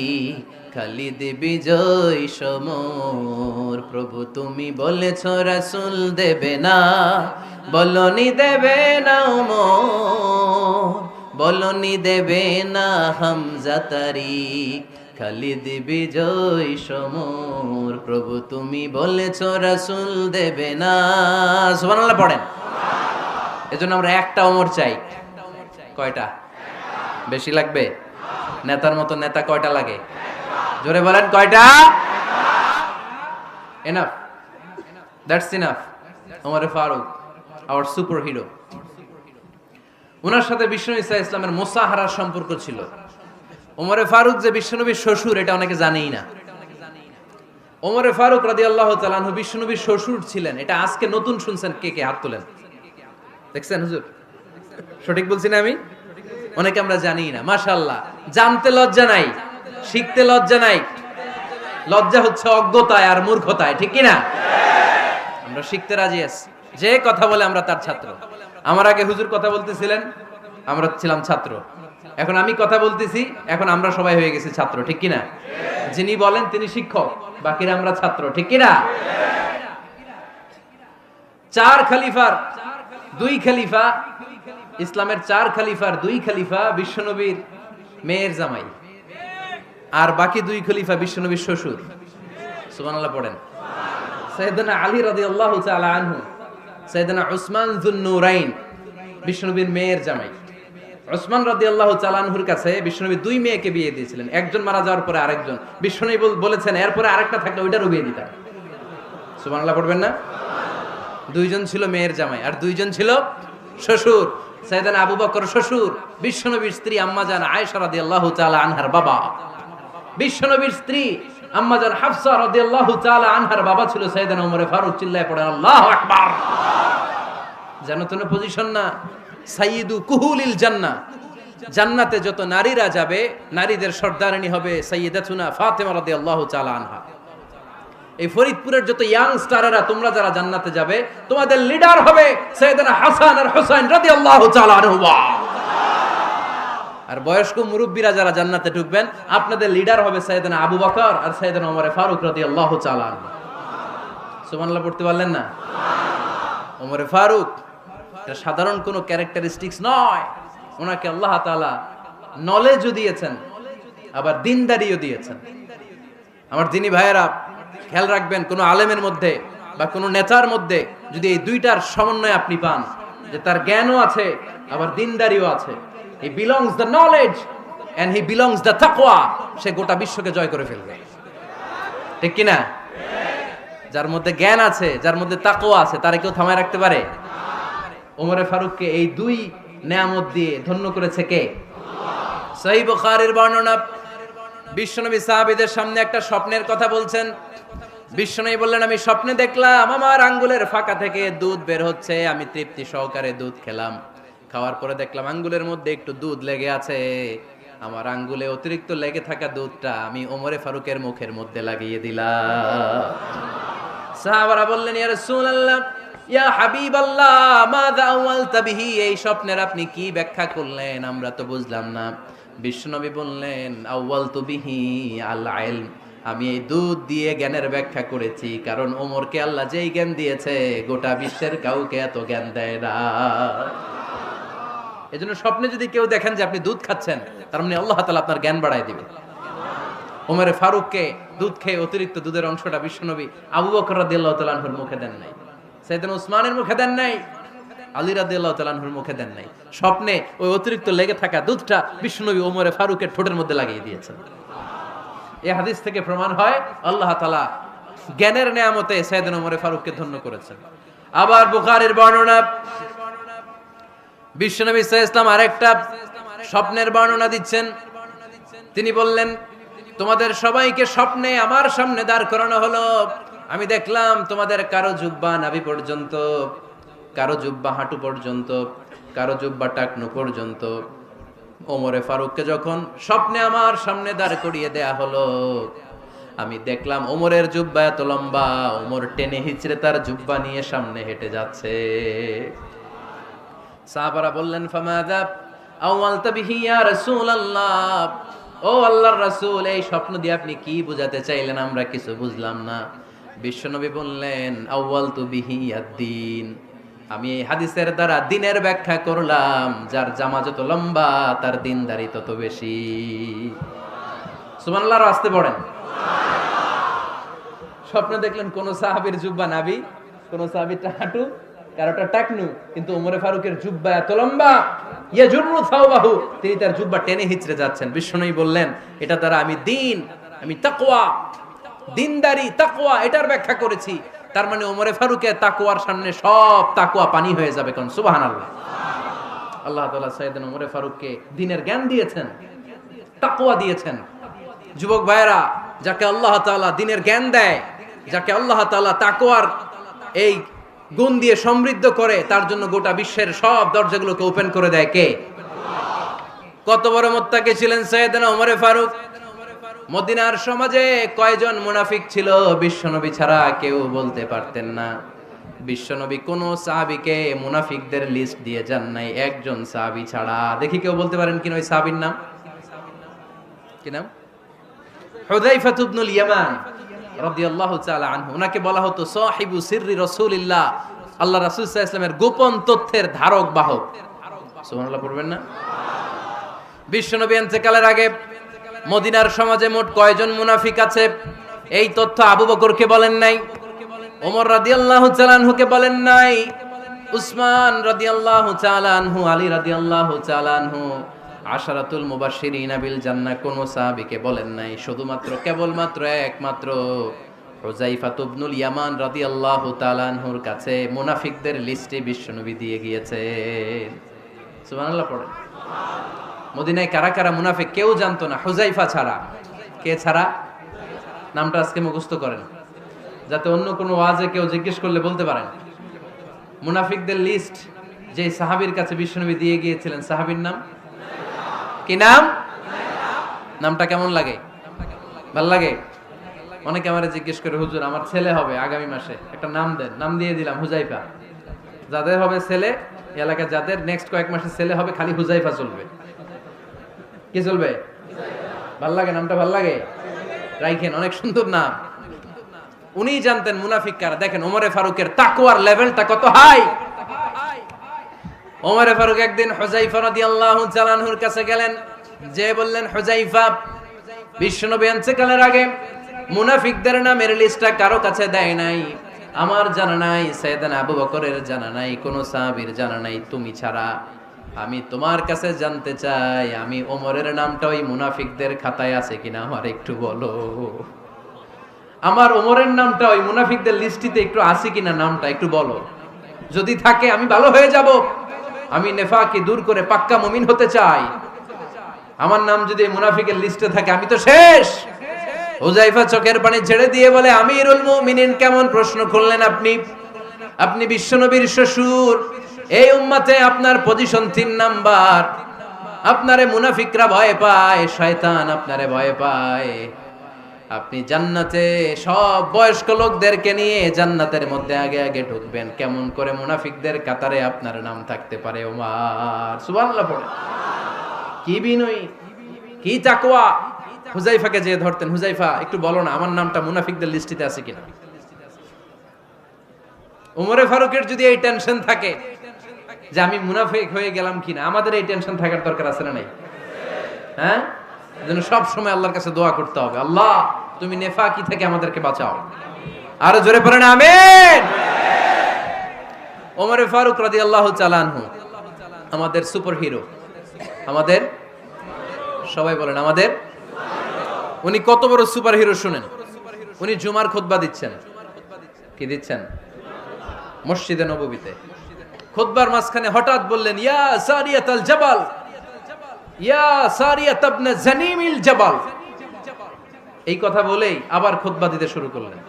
খালিদ বিজয় সমর। প্রভু তুমি বলেছো রাসূল দেবে না, বলনি দেবে না ওমর, বলনি দেবে না হামজা তারি, খালিদ বিজয় সমর। প্রভু তুমি বলেছো রাসূল দেবে না। সুবহানাল্লাহ পড়েন। এজন্য আমরা একটা ওমর চাই। কয়টা? বেশি লাগবে? নেতার মতো নেতা কয়টা লাগে? জোরে বলেন কয়টা? Enough, that's enough. Omar Faruk our super hero. ওনার সাথে বিশ্বনবী সাল্লাল্লাহু আলাইহি ওয়াসাল্লামের মুসাহারার সম্পর্ক ছিল। ওমরে ফারুক যে বিশ্বনবীর শ্বশুর, এটা অনেকে জানেই না। ওমরে ফারুক রাদিয়াল্লাহু তাআলা আনহু বিশ্বনবীর শ্বশুর ছিলেন। এটা আজকে নতুন শুনছেন। কে কে হাত তোলেন? দেখছেন হুজুর? সঠিক বলছি না আমি? অনেকে আমরা জানি না। মাশাআল্লাহ, জানতে লজ্জা নাই, শিখতে লজ্জা নাই, লজ্জা হচ্ছে অজ্ঞতায় আর মূর্খতায়, ঠিক কি না? আমরা শিখতে রাজি আছি, যে কথা বলে আমরা তার ছাত্র। আমার আগে হুজুর কথা বলতেছিলেন, আমরা ছিলাম ছাত্র, এখন আমি কথা বলতেছি, এখন আমরা সবাই হয়ে গেছি ছাত্র, ঠিক কি না? যিনি বলেন তিনি শিক্ষক, বাকিরা আমরা ছাত্র, ঠিক কি না? চার খলিফার দুই খলিফা, ইসলামের চার খলিফার দুই খলিফা বিশ্বনবীর মেয়ের জামাই, আর বাকি দুই খলিফা বিশ্বনবীর শ্বশুর। সুবহানাল্লাহ পড়েন। সাইয়েদনা আলী রাদিয়াল্লাহু তাআলা আনহু, সাইয়েদনা উসমান যুন-নূরাইন বিশ্বনবীর মেয়ের জামাই। উসমান রাদিয়াল্লাহু তাআলা আনহুর কাছে বিশ্বনবী দুই মেয়েকে বিয়ে দিয়েছিলেন, একজন মারা যাওয়ার পরে আরেকজন। বিশ্বনবী বলেছেন এরপরে আরেকটা থাকলে ওইটারও বিয়ে দিতাম। সুবহানাল্লাহ পড়বেন না? দুইজন ছিল মেয়ের জামাই আর দুইজন ছিল শ্বশুর। সাইয়েদনা আবু বকর শ্বশুর, বিশ্বনবীর স্ত্রী আম্মাজান আয়েশা রাদিয়াল্লাহু তাআলা আনহার বাবা। বিশ্বনবীর স্ত্রী আম্মাজান হাফসা রাদিয়াল্লাহু তাআলা আনহার বাবা ছিল সাইয়েদনা ওমর ফারুক। চিল্লায় পড়েন আল্লাহু আকবার। জানো তো না পজিশন না, সাইয়্যিদু কুহুলিল জান্নাহ, জান্নাতে যত নারীরা যাবে নারীদের সর্দারিনী হবে সাইয়্যিদাতুনা ফাতেমা রাদিয়াল্লাহু তাআলা আনহা। এই ফরিদপুরের যত ইয়াং স্টারেরা তোমরা যারা জান্নাতে যাবে তোমাদের লিডার হবে সাইয়েদনা হাসান আর হুসাইন রাদিয়াল্লাহু তাআলা আনহুমা। আর বয়স্ক মুরব্বীরা যারা জান্নাতে ঢুকবেন আপনাদের লিডার হবে সাইয়েদনা আবু বকর আর সাইয়েদনা ওমর ফারুক রাদিয়াল্লাহু তাআলা আনহু। সুবহানাল্লাহ পড়তে পারলেন না? ওমর ফারুক এটা সাধারণ কোনো ক্যারেক্টারিস্টিক্স নয়, ওনাকে আল্লাহ তাআলা নলেজও দিয়েছেন আবার দিনদারিও দিয়েছেন। আমার দিনী ভাইয়েরা খেয়াল রাখবেন, কোন আলেমের মধ্যে বা কোন নেতার মধ্যে যদি এই দুইটার সমন্বয় আপনি পান, যে তার জ্ঞানও আছে আবার দিনদারিও আছে, he belongs the knowledge and he belongs the taqwa, সে গোটা বিশ্বকে জয় করে ফেলবে, ঠিক কি না? যার মধ্যে জ্ঞান আছে, যার মধ্যে তাকওয়া আছে, তারে কেউ থামায় রাখতে পারে? ওমর ফারুককে এই দুই নেয়ামত দিয়ে ধন্য করেছে কে? সহিহ বুখারীর বর্ণনা, বিশ্বনবী সাহাবীদের সামনে একটা স্বপ্নের কথা বলছেন। বিশ্বনবী বললেন, আমি স্বপ্নে দেখলাম আমার আঙ্গুলের ফাঁকা থেকে দুধ বের হচ্ছে, আমি তৃপ্তি সহকারে দুধ খেলাম। খাওয়ার পরে দেখলাম আঙ্গুলের মধ্যে একটু দুধ লেগে আছে। আমার আঙ্গুলে অতিরিক্ত লেগে থাকা দুধটা আমি ওমরে ফারুকের মুখের মধ্যে লাগিয়ে দিলাম। সাহাবারা বললেন, ইয়া রাসূলুল্লাহ, ইয়া হাবিবাল্লাহ, মাযা আওয়ালতা বিহি, এই স্বপ্নের আপনি কি ব্যাখ্যা করলেন, আমরা তো বুঝলাম না। বিশ্বনবী বললেন, আওয়ালতু বিহি আল ইলম, আমি এই দুধ দিয়ে জ্ঞানের ব্যাখ্যা করেছি, কারণ ওমরকে আল্লাহ যেই জ্ঞান দিয়েছে গোটা বিশ্বের কাউকে এত জ্ঞান দেয় না। এজন্য স্বপ্নে যদি কেউ দেখেন যে আপনি দুধ খাচ্ছেন, তার মানে আল্লাহ তাআলা আপনার জ্ঞান বাড়ায় দিবে। ওমরে ফারুককে দুধ খেয়ে অতিরিক্ত দুধের অংশটা বিশ্বনবী আবু বকর রাদিয়াল্লাহু তাআলা আনহুর মুখে দেন নাই, সাইয়েদনা উসমানের মুখে দেন নাই, আলী রাদিয়াল্লাহু তাআলা আনহুর মুখে দেন নাই। স্বপ্নে ওই অতিরিক্ত লেগে থাকা দুধটা বিশ্বনবী ওমরে ফারুকের ঠোঁটের মধ্যে লাগিয়ে দিয়েছেন। এই হাদিস থেকে প্রমাণ হয় আল্লাহ তাআলা জ্ঞানের নেয়ামতে সাইয়েদনা ওমরে ফারুককে ধন্য করেছেন। আবার বুখারীর বর্ণনা, বিশ্বনবী সাল্লাল্লাহু আলাইহি ওয়াসাল্লাম আরেকটা স্বপ্নের বর্ণনা দিচ্ছেন। তিনি বললেন, তোমাদের সবাইকে স্বপ্নে আমার সামনে দাঁড় করানো হলো। আমি দেখলাম তোমাদের কারো জুব্বা নাভি পর্যন্ত, কারো জুব্বা হাঁটু পর্যন্ত, কারো জুব্বা টাকনু পর্যন্ত। ওমরে ফারুককে যখন স্বপ্নে আমার সামনে দাঁড় করিয়ে দেয়া হলো, আমি দেখলাম ওমরের জুব্বা এত লম্বা, ওমর টেনে হিচড়ে তার জুব্বা নিয়ে সামনে হেঁটে যাচ্ছে। সাহাবারা বললেন, ফামাযা আওয়ালতা বিহি ইয়া রাসূলুল্লাহ, ও আল্লাহর রাসূল, এই স্বপ্ন দিয়ে আপনি কি বোঝাতে চাইলেন, আমরা কিছু বুঝলাম না। বিশ্বনবী বললেন, আওয়ালতু বিহি আদ-দীন, আমি এই হাদিসের দ্বারা দ্বীনের ব্যাখ্যা করলাম, যার জামা যত লম্বা তার দ্বীনদারি তত বেশি। সুবহানাল্লাহ, আসতে পড়েন। স্বপ্ন দেখলেন কোন সাহাবীর জুব্বা নাভি, কোন সাহাবীর হাঁটু, কারোটা টাকনু, কিন্তু ওমরে ফারুকের জুব্বা এত লম্বা, ইয়াজুরু সাওবাহু, তিনি তার জুব্বা টেনে হিচড়ে যাচ্ছেন। বিশ্বনবী বললেন, এটা দ্বারা আমি দ্বীন, আমি তাকওয়া, দ্বীনদারি, তাকওয়া এটার ব্যাখ্যা করেছি। তার মানে ওমরে ফারুকের তাকওয়ার সামনে সব তাকওয়া পানি হয়ে যাবে। কোন সুবহানাল্লাহ। আল্লাহ তাআলা সাইয়েদনা ওমরে ফারুককে দ্বীনের জ্ঞান দিয়েছেন, তাকওয়া দিয়েছেন। যুবক ভাইরা, যাকে আল্লাহ তাআলা দ্বীনের জ্ঞান দেয়, যাকে আল্লাহ তাআলা তাকওয়ার এই গুণ দিয়ে সমৃদ্ধ করে, তার জন্য গোটা বিশ্বের সব দরজাগুলোকে ওপেন করে দেয় কে? কত বড় মুত্তাকি ছিলেন সাইয়েদনা ওমর ফারুক। মদিনার সমাজে কয়জন মুনাফিক ছিল বিশ্বনবী ছাড়া কেউ বলতে পারতেন না। বিশ্বনবী কোন সাহাবীকে মুনাফিকদের লিস্ট দিয়ে যান নাই, একজন সাহাবী ছাড়া। দেখি কেউ বলতে পারেন কিনা ওই সাহাবীর নাম কি? নাম হুযায়ফা ইবনুল ইয়ামান রাদিয়াল্লাহু তাআলা আনহু। ওনাকে বলা হতো সাহিবু সিররি রাসূলিল্লাহ, আল্লাহ রাসূল সাল্লাল্লাহু আলাইহি ওয়াসাল্লামের গোপন তথ্যের ধারক বাহক। সুবহানাল্লাহ পড়বেন না? বিশ্বনবী ইন্তেকালের আগে মদিনার সমাজে মোট কয়জন মুনাফিক আছে এই তথ্য আবু বকরকে বলেন নাই, ওমর রাদিয়াল্লাহু তাআলা আনহুকে বলেন নাই, উসমান রাদিয়াল্লাহু তাআলা আনহু, আলী রাদিয়াল্লাহু তাআলা আনহু, আশারাতুল মুবাশশিরিনা বিল জান্নাহ কোন সাহাবীকে বলেন নাই। শুধুমাত্র কেবলমাত্র একমাত্র হুযায়ফা ইবনুল ইয়ামান রাদিয়াল্লাহু তাআলা আনহুর কাছে মুনাফিকদের লিস্টে বিশ্বনবী দিয়ে গিয়েছেন। সুবহানাল্লাহ পড়েন। মদিনায় কারা কারা মুনাফিক কেউ জানতো না হুযায়ফা ছাড়া। কে ছাড়া? নামটা আজকে মুখস্থ করেন যাতে অন্য কোনো ওয়াজে কেউ জিজ্ঞেস করলে বলতে পারেন। মুনাফিকদের লিস্ট যে সাহাবীর কাছে বিশ্বনবী দিয়ে গিয়েছিলেন, সাহাবীর নাম কি? নাম নামটা কেমন লাগে? ভাল লাগে? অনেকে আমারে জিজ্ঞেস করে, হুজুর আমার ছেলে হবে আগামী মাসে, একটা নাম দেন। নাম দিয়ে দিলাম হুযায়ফা। যাদের হবে ছেলে, এলাকায় যাদের নেক্সট কয়েক মাসে ছেলে হবে, খালি হুযায়ফা চলবে। কি চলবে? ভাল লাগে? নামটা ভাল লাগে? রাইখেন, অনেক সুন্দর নাম। উনি জানতেন মুনাফিক কারা। দেখেন ওমরে ফারুকের তাকওয়ার লেভেলটা কত হাই। ওমরে ফারুক একদিন হুযায়ফা রাদিয়াল্লাহু তাআলা আনহুর কাছে গেলেন, যে বললেন, হুযায়ফা, বিশ্বনবী ইন্তেকালের আগে মুনাফিকদের নামের লিস্টটা কারো কাছে দেয় নাই, আমার জানা নাই, সাইয়েদনা আবু বকরের জানা নাই, কোন সাহাবীর জানা নাই, তুমি ছাড়া। আমি তোমার কাছে জানতে চাই, আমি ওমরের নামটা ওই মুনাফিকদের খাতায় আছে কিনা আমার একটু বলো। আমার ওমরের নামটা ওই মুনাফিকদের লিস্টিতে একটু আছে কিনা, নামটা একটু বলো। যদি থাকে আমি ভালো হয়ে যাব। আমি নেফাকি দূর করে পাক্কা মুমিন হতে চাই। আমার নাম যদি মুনাফিকের লিস্টে থাকে আমি তো শেষ। হুযায়ফা চোখের পানি ছেড়ে দিয়ে বলে, আমিরুল মুমিনিন, কেমন প্রশ্ন করলেন আপনি? আপনি বিশ্বনবীর শ্বশুর। এই উম্মতে আপনার পজিশন 3 নাম্বার। আপনারে মুনাফিকরা ভয় পায়, শয়তান আপনারে ভয় পায়। আপনি জান্নাতে সব বয়স্ক লোকদেরকে নিয়ে জান্নাতের মধ্যে আগে আগে ঢুকবেন, কেমন করে মুনাফিকদের কাতারে আপনার নাম থাকতে পারে ওমর? সুবহানাল্লাহ পড়ে। কি বিনয়ী, কি তাকওয়া। হুযায়ফাকে যে ধরতেন, হুযায়ফা একটু বলো না আমার নামটা মুনাফিকদের লিস্টিতে আছে কিনা। ওমরে ফারুকের যদি এই টেনশন থাকে যে আমি মুনাফিক হয়ে গেলাম কিনা, আমাদের এই টেনশন থাকার দরকার আছে না নাই? হ্যাঁ, যেন সব সময় আল্লাহর কাছে দোয়া করতে হবে, আল্লাহ তুমি নেফাকি থেকে আমাদেরকে বাঁচাও। আরো জোরে পড়েন আমিন। ওমর ফারুক রাদিয়াল্লাহু তাআলা আনহু আমাদের সুপার হিরো, আমাদের সবাই বলেন আমাদের। উনি কত বড় সুপার হিরো শুনেন। উনি জুমার খুতবা দিচ্ছেন। কি দিচ্ছেন? মসজিদে নববীতে খুতবার মাঝখানে হঠাৎ বললেন, ইয়া সারিয়াতাল জাবাল, ইয়া সারিয়াত ইবনে জানিমিল জাবাল। এই কথা বলেই আবার খুতবা দিতে শুরু করলেন।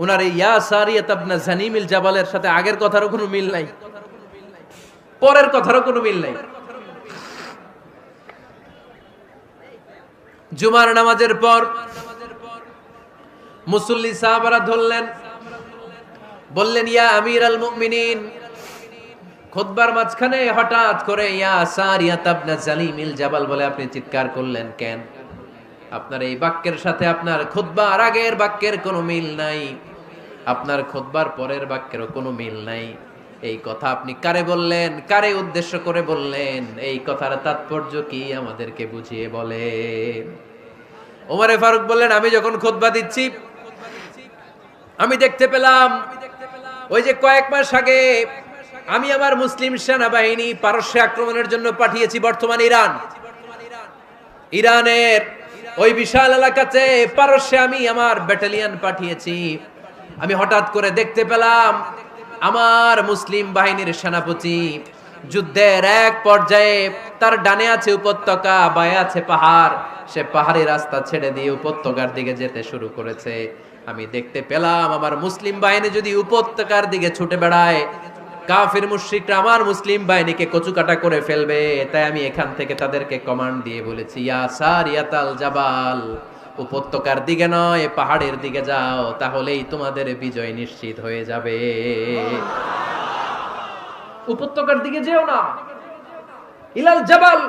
উনার এই ইয়া সারিয়াত ইবনে জানিমিল জাবালের সাথে আগের কথারও কোনো মিল নাই, পরের কথারও কোনো মিল নাই। জুমার নামাজের পর মুসল্লি সাহাবারা ধরলেন, বললেন, ইয়া আমিরাল মুমিনিন। খুতবার মাঝখানে হঠাৎ করে ইয়া সারিয়াত ইবনে জানিমিল জাবাল বলে আপনি চিৎকার করলেন কেন? আপনার এই বাক্যের সাথে আপনার খুতবার আগের বাক্যের কোনো মিল নাই, আপনার খুতবার পরের বাক্যেরও কোনো মিল নাই। এই কথা আপনি কারে বললেন, কারে উদ্দেশ্য করে বললেন? এই কথার তাৎপর্য কি আমাদেরকে বুঝিয়ে বলেন। ওমরে ফারুক বললেন, আমি যখন খুতবা দিচ্ছি আমি দেখতে পেলাম ওই যে কয়েক মাস আগে আমি আমার মুসলিম সেনাবাহিনী পারস্যে আক্রমণের জন্য পাঠিয়েছি, বর্তমান ইরান, ইরানের ওই বিশাল এলাকাতে পারস্যে আমি আমার ব্যাটালিয়ন পাঠিয়েছি। আমি হঠাৎ করে দেখতে পেলাম আমার মুসলিম বাহিনীর সেনাপতি যুদ্ধের এক পর্যায়ে তার ডানে আছে উপত্যকা, বায়ে আছে পাহাড়, সে পাহাড়ি রাস্তা ছেড়ে দিয়ে উপত্যকার দিকে যেতে শুরু করেছে। আমি দেখতে পেলাম আমার মুসলিম বাহিনী যদি উপত্যকার দিকে ছুটে বেড়ায়, কাফির মুশরিকরা আমার মুসলিম বাহিনীকে কচুকাটা করে ফেলবে, তাই আমি এখান থেকে তাদেরকে কমান্ড দিয়ে বলেছি, ইয়া সারিয়াতাল জাবাল, উপত্যকার দিকে নয় পাহাড়ের দিকে যাও, তাহলেই তোমাদের বিজয় নিশ্চিত হয়ে যাবে। উপত্যকার দিকে যেও না, ইলাল জাবাল,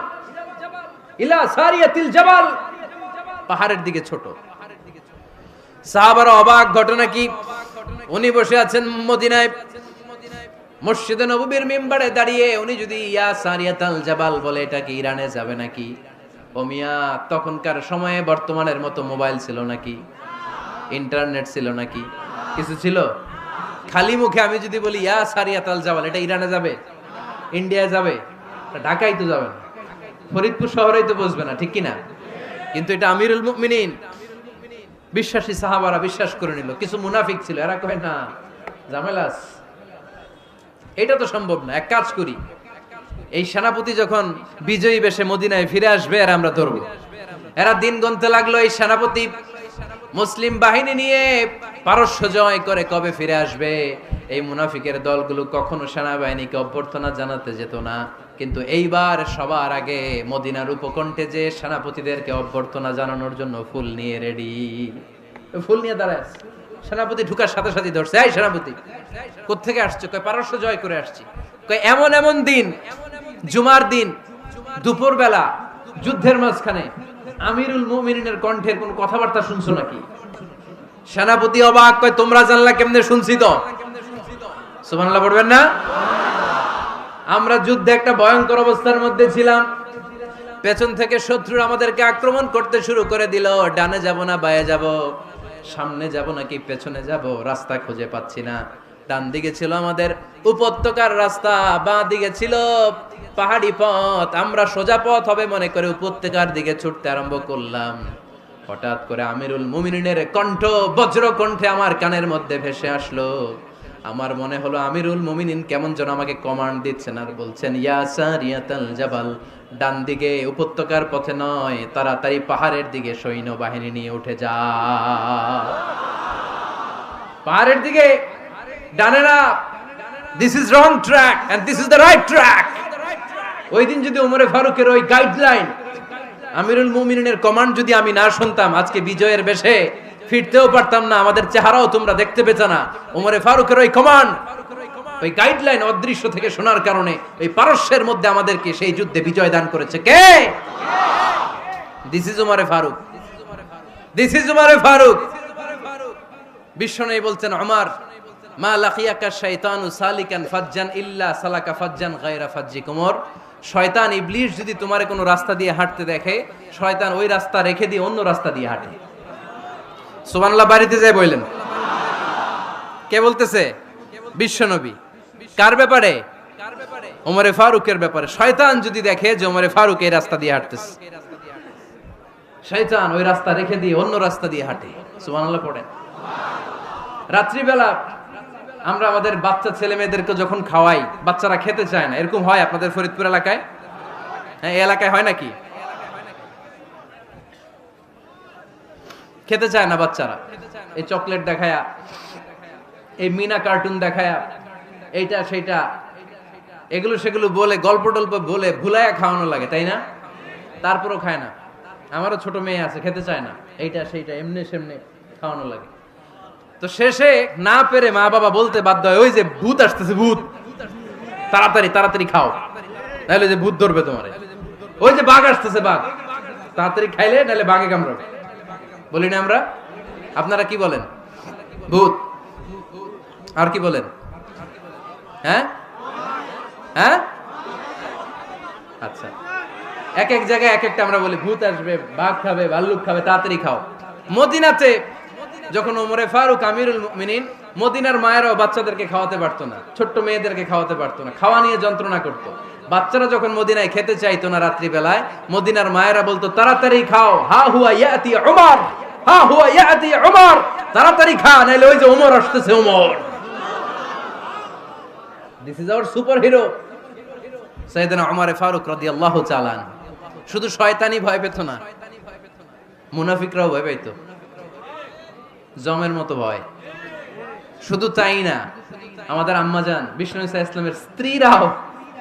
ইলা সারিয়াতিল জাবাল, পাহাড়ের দিকে ছোট। সাহাবারা অবাক, ঘটনা কি? উনি বসে আছেন মদিনায় মসজিদে নববীর মিম্বারে দাঁড়িয়ে, উনি যদি ইয়া সারিয়াতাল জাবাল বলে, এটা কি ইরানে যাবে নাকি? ও মিয়া, তখনকার সময়ে বর্তমানের মতো মোবাইল ছিল নাকি? ইন্টারনেট ছিল নাকি? কিছু ছিল? খালি মুখে আমি যদি বলি ইয়া সারিয়াতাল জাবাল, এটা ইরানে যাবে? ইন্ডিয়ায় যাবে? ঢাকায় তো যাবে না, ফরিদপুর শহরেই তো বসবে না, ঠিক কিনা? কিন্তু এটা আমিরুল মুমিনিন, বিশ্বাসী সাহাবারা বিশ্বাস করে নিল। কিছু মুনাফিক ছিল, এরা কয় না, ঝামেলাস, এটা তো সম্ভব না। এক কাজ করি, এই সেনাপতি যখন বিজয়ী বেশে মদিনায় ফিরে আসবে, আর আমরা ধরবো। এরা দিন গুনতে লাগলো, এই সেনাপতি মুসলিম বাহিনী নিয়ে পারস্য জয় করে কবে ফিরে আসবে। এই মুনাফিকের দলগুলো কখনো সেনাবাহিনীকে অভ্যর্থনা জানাতে যেত না, কিন্তু এইবার সবার আগে মদিনার উপকণ্ঠে যে সেনাপতিদেরকে অভ্যর্থনা জানানোর জন্য ফুল নিয়ে রেডি, ফুল নিয়ে দাঁড়ায়। সেনাপতি ঢুকার সাথে সাথে ধরছে, এই সেনাপতি কোত্থেকে আসছো? কয় পারস্য জয় করে আসছি। কয় এমন এমন দিন, জুমার দিন দুপুর বেলা যুদ্ধের মাঝখানে আমিরুল মুমিনিনের কণ্ঠের কোন কথাবার্তা শুনছো নাকি? সেনাপতি অবাক, কয় তোমরা জানলা কেমনে? শুনছি তো। সুবহানাল্লাহ পড়বেন না? আমরা যুদ্ধে একটা ভয়ঙ্কর অবস্থার মধ্যে ছিলাম, পেছন থেকে শত্রু আমাদেরকে আক্রমণ করতে শুরু করে দিল। ডানে যাব না বায়ে যাব, সামনে যাব নাকি পেছনে যাব, রাস্তা খুঁজে পাচ্ছি না। ডান দিকে ছিল আমাদের উপত্যকার রাস্তা, বাঁ দিকে ছিল পাহাড়ি পথ। আমরা সোজা পথ হবে মনে করে উপত্যকার দিকে ছুটতে আরম্ভ করলাম। হঠাৎ করে আমিরুল মুমিনিনের কণ্ঠ বজ্র কণ্ঠে আমার কানের মধ্যে ভেসে আসলো। আমার মনে হলো আমিরুল মুমিনিন কেমন যেন আমাকে কমান্ড দিচ্ছেন, আর বলছেন, ইয়া সারিয়াতাল জাবাল, ডান দিকে উপত্যকার পথে নয়, তাড়াতাড়ি পাহাড়ের দিকে সৈন্য বাহিনী নিয়ে উঠে যা। পাহাড়ের দিকে, ডানে না। This is wrong track and this is the right track. ওই দিন যদি ওমরে ফারুকের ওই গাইডলাইন, আমিরুল মুমিনিনের কমান্ড যদি আমি না শুনতাম, আজকে বিজয়ের বেশে ফিরতেও পারতাম না, আমাদের চেহারাও তোমরা দেখতে পেতে না। ওমরে ফারুকের ওই কমান্ড, ওই গাইডলাইন অদৃশ্য থেকে শোনার কারণে ওই পারস্যের মধ্যে আমাদেরকে সেই যুদ্ধে বিজয় দান করেছে কে? দিস ইজ ওমরে ফারুক, দিস ইজ ওমরে ফারুক। বিশ্বনবী বলছেন, ওমর, মা লাকিয়াকা শাইতানু সালিকান ফাজ্জান ইল্লা সালাকা ফাজ্জান গায়রা ফাজ্জিক। ওমর, শয়তান ইবলিস যদি তোমারে কোনো রাস্তা দিয়ে হাঁটতে দেখে, শয়তান ওই রাস্তা রেখে দিয়ে অন্য রাস্তা দিয়ে হাঁটে। সুবহানাল্লাহ বাড়িতে যায় বললেন। কে বলতেছে? বিশ্বনবী। কার ব্যাপারে? ওমরে ফারুকের ব্যাপারে। শয়তান যদি দেখে যে ওমরে ফারুক এই রাস্তা দিয়ে হাঁটতেছে, শয়তান ওই রাস্তা রেখে দিয়ে অন্য রাস্তা দিয়ে হাঁটে। সুবহানাল্লাহ পড়েন। রাত্রিবেলা আমরা আমাদের বাচ্চা ছেলে মেয়েদেরকে যখন খাওয়াই, বাচ্চারা খেতে চায় না, এরকম হয় আপনাদের ফরিদপুর এলাকায়? হ্যাঁ, এই এলাকায় হয় নাকি? খেতে চায় না বাচ্চারা, এই চকলেট দেখায়া, এই মিনা কার্টুন দেখায়া, এইটা সেইটা, এগুলো সেগুলো বলে, গল্প টল্প বলে ভুলায়া খাওয়ানো লাগে, তাই না? তারপরও খায় না। আমারও ছোট মেয়ে আছে, খেতে চায় না, এইটা সেইটা এমনি সেমনি খাওয়ানো লাগে। তো শেষে না পেরে মা বাবা বলতে বাধ্য হয়, ওই যে ভূত আসতেছে, ভূত, তাড়াতাড়ি তাড়াতাড়ি খাও, নাহলে যে ভূত ধরবে তোমারে। ওই যে বাঘ আসতেছে, বাঘ, তাড়াতাড়ি খাইলে নাহলে বাঘে কামড়াবে। বলি না আমরা? আপনারা কি বলেন? ভূত। আর কি বলেন? হ্যাঁ হ্যাঁ, আচ্ছা, এক এক জায়গায় এক একটা আমরা বলি, ভূত আসবে, বাঘ খাবে, ভাল্লুক খাবে, তাড়াতাড়ি খাও। মদিনাতে যখন ওমরে ফারুক আমিরুল মুমিনিন, মদিনার মায়েরাও বাচ্চাদেরকে খাওয়াতে পারতো না, ছোট্ট মেয়েদেরকে খাওয়াতে পারতো না, খাওয়া নিয়ে যন্ত্রণা করতো। বাচ্চারা যখন মদিনায় খেতে চাইতো না রাত্রি বেলায়, মদিনার মায়েরা বলতো, তাড়াতাড়ি খাও, হা হুয়া ইয়াতি উমর, হা হুয়া ইয়াতি উমর, তাড়াতাড়ি খা, নাইলে ওই যে ওমর আসতেছে, Omar. This is our super hero সাইয়েদনা ওমর ফারুক রাদিয়াল্লাহু তাআলা। শুধু শয়তানি ভয় পেত না, মুনাফিকরাও ভয় পেত, জমের মতো ভয়। শুধু তাই না, আমাদের আম্মাজান বিষ্ণু ইসা ইসলামের স্ত্রীরাও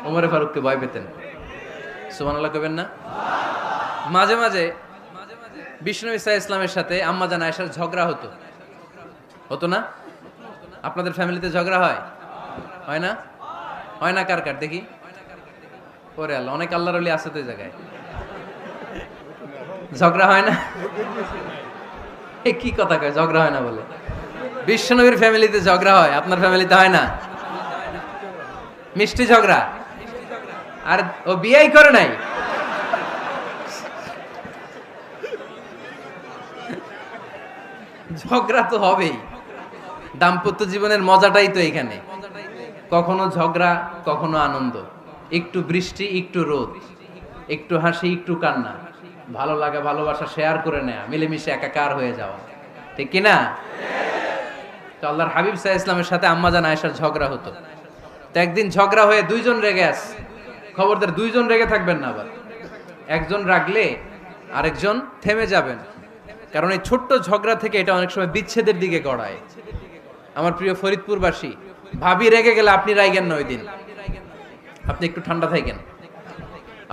ওমরে ফারুককে ভয় পেতেন। সুবহানাল্লাহ কইবেন না? মাঝে মাঝে বিষ্ণু ইসা ইসলামের সাথে আম্মাজান আয়েশার ঝগড়া হতো না? আপনাদের ফ্যামিলিতে ঝগড়া হয়? হয় না? হয় না? কার কার দেখি? ওরে আল্লাহ, অনেক আল্লাহর ওলি আছে তো এই জায়গায়। ঝগড়া হয় না? কি কথা কয় ঝগড়া হয় না বলে? বিশ্বনবীর ফ্যামিলিতে ঝগড়া হয়, আপনার ফ্যামিলিতে হয় না? মিষ্টি ঝগড়া। আর ও বিয়েই করে নাই। ঝগড়া তো হবেই, দাম্পত্য জীবনের মজাটাই তো এখানে। কখনো ঝগড়া, কখনো আনন্দ, একটু বৃষ্টি, একটু রোদ, একটু হাসি, একটু কান্না, ভালো লাগা ভালোবাসা শেয়ার করে নেয়া, মিলেমিশে একাকার হয়ে যাওয়া, ঠিক কিনা? তো আল্লাহর হাবিব সাল্লাল্লাহু আলাইহি ওয়াসাল্লামের সাথে আম্মাজান আয়েশার ঝগড়া হতো। তো একদিন ঝগড়া হয়ে দুইজন রেগে আছে। খবরদার দুইজন রেগে থাকবেন না, আবার একজন রাগলে আরেকজন থেমে যাবেন, কারণ এই ছোট্ট ঝগড়া থেকে এটা অনেক সময় বিচ্ছেদের দিকে গড়ায়। আমার প্রিয় ফরিদপুরবাসী, ভাবি রেগে গেলে আপনি রাইগেন না, ওই দিন আপনি একটু ঠান্ডা থাকেন।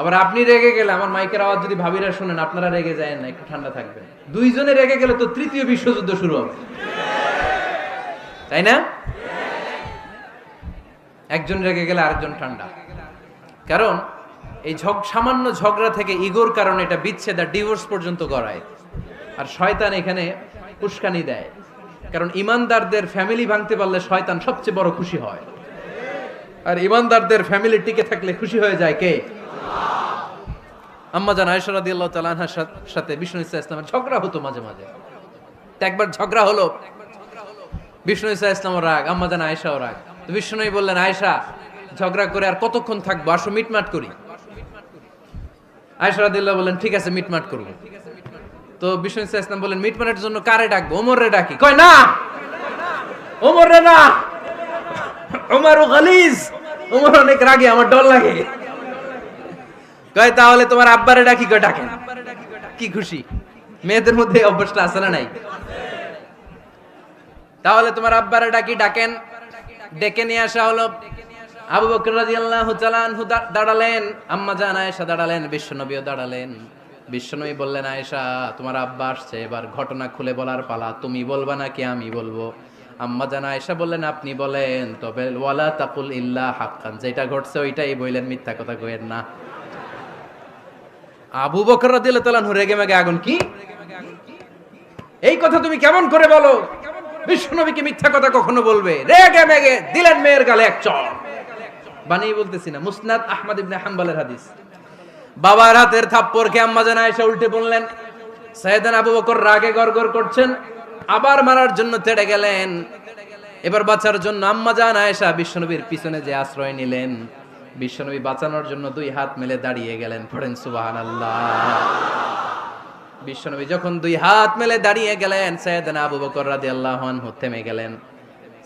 আবার আপনি রেগে গেলে, আমার মাইকের আওয়াজ যদি ভাবিরা শুনেন, আপনারা রেগে যায় না, একটু ঠান্ডা থাকবেন। দুইজনে রেগে গেলে তো তৃতীয় বিশ্বযুদ্ধ শুরু হবে, তাই না? একজন রেগে গেলে আরেকজন ঠান্ডা, কারণ এই সামান্য ঝগড়া থেকে ইগোর কারণে এটা বিচ্ছেদ আর ডিভোর্স পর্যন্ত গড়ায়। আর শয়তান এখানে উস্কানি দেয়, কারণ ইমানদারদের ফ্যামিলি ভাঙতে পারলে শয়তান সবচেয়ে বড় খুশি হয়। আর ইমানদারদের ফ্যামিলি টিকে থাকলে খুশি হয়ে যায় কে? আম্মাজান আয়েশা রাদিয়াল্লাহু তাআলা আনহার সাথে বিষ্ণু ইসা ইসলামের ঝগড়া হতো মাঝে মাঝে। একবার ঝগড়া হলো, বিষ্ণু ইসা ইসলামের রাগ, আম্মাজান আয়েশাও রাগ। তো বিষ্ণুই বললেন, আয়েশা ঝগড়া করে আর কতক্ষণ থাকবো, আসো মিটমাট করি। আয়েশা রাদিয়াল্লাহু বললেন, ঠিক আছে মিটমাট করব। তো বিষ্ণু ইসা ইসলাম বললেন, মিটমাটের জন্য কারে ডাকবো? ওমরে ডাকি। কয় না, ওমরে না, ওমর গালিজ, ওমর অনেক রাগে, আমার ডর লাগে। কয় তাহলে তোমার আব্বারে ডাকি। কয় ডাকেন। কি খুশি! মেয়েদের মধ্যে অভ্যাসটা আছে না নাই? তাহলে তোমার আব্বারে ডাকি, ডাকেন। ডেকে নিয়ে আসা হলো। আবু বকর রাদিয়াল্লাহু তাআলা আনহু দাঁড়ালেন, আম্মাজান আয়েশা দাঁড়ালেন, বিশ্বনবীও দাঁড়ালেন। বিশ্বনবী বললেন, আয়েশা তোমার আব্বা আসছে, এবার ঘটনা খুলে বলার পালা, তুমি বলবা নাকি আমি বলবো? আম্মাজান আয়েশা বললেন, আপনি বলেন, তবে ওয়ালা তাকুল ইল্লা হাক্কান, যেটা ঘটছে ওইটাই বললেন, মিথ্যা কথা কইেন না। আবু বকর রাদিয়াল্লাহু তাআলা আনহু রেগে মেগে আগুন। কি এই কথা তুমি কেমন করে বলো? বিশ্বনবী কি মিথ্যা কথা কখনো বলবে? রেগে মেগে দিলেন মেয়ের গালে এক চড়। বানিয়ে বলতেছি না, মুসনাদ আহমদ ইবনে হাম্বলের হাদিস। বাবার হাতের থাপ্পড়কে আম্মাজান আয়েশা উল্টে বললেন। সাইয়েদনা আবু বকর রাগে গড়গড় করছেন, আবার মারার জন্য তেড়ে গেলেন। এবার বাঁচার জন্য আম্মাজান আয়েশা বিশ্বনবীর পিছনে যে আশ্রয় নিলেন, বিশ্বনবী বাঁচানোর জন্য দুই হাত মেলে দাঁড়িয়ে গেলেন। পড়েন সুবহানাল্লাহ। বিশ্বনবী যখন দুই হাত মেলে দাঁড়িয়ে গেলেন, সাইয়েদনা আবু বকর রাদিয়াল্লাহু আনহু থেমে গেলেন।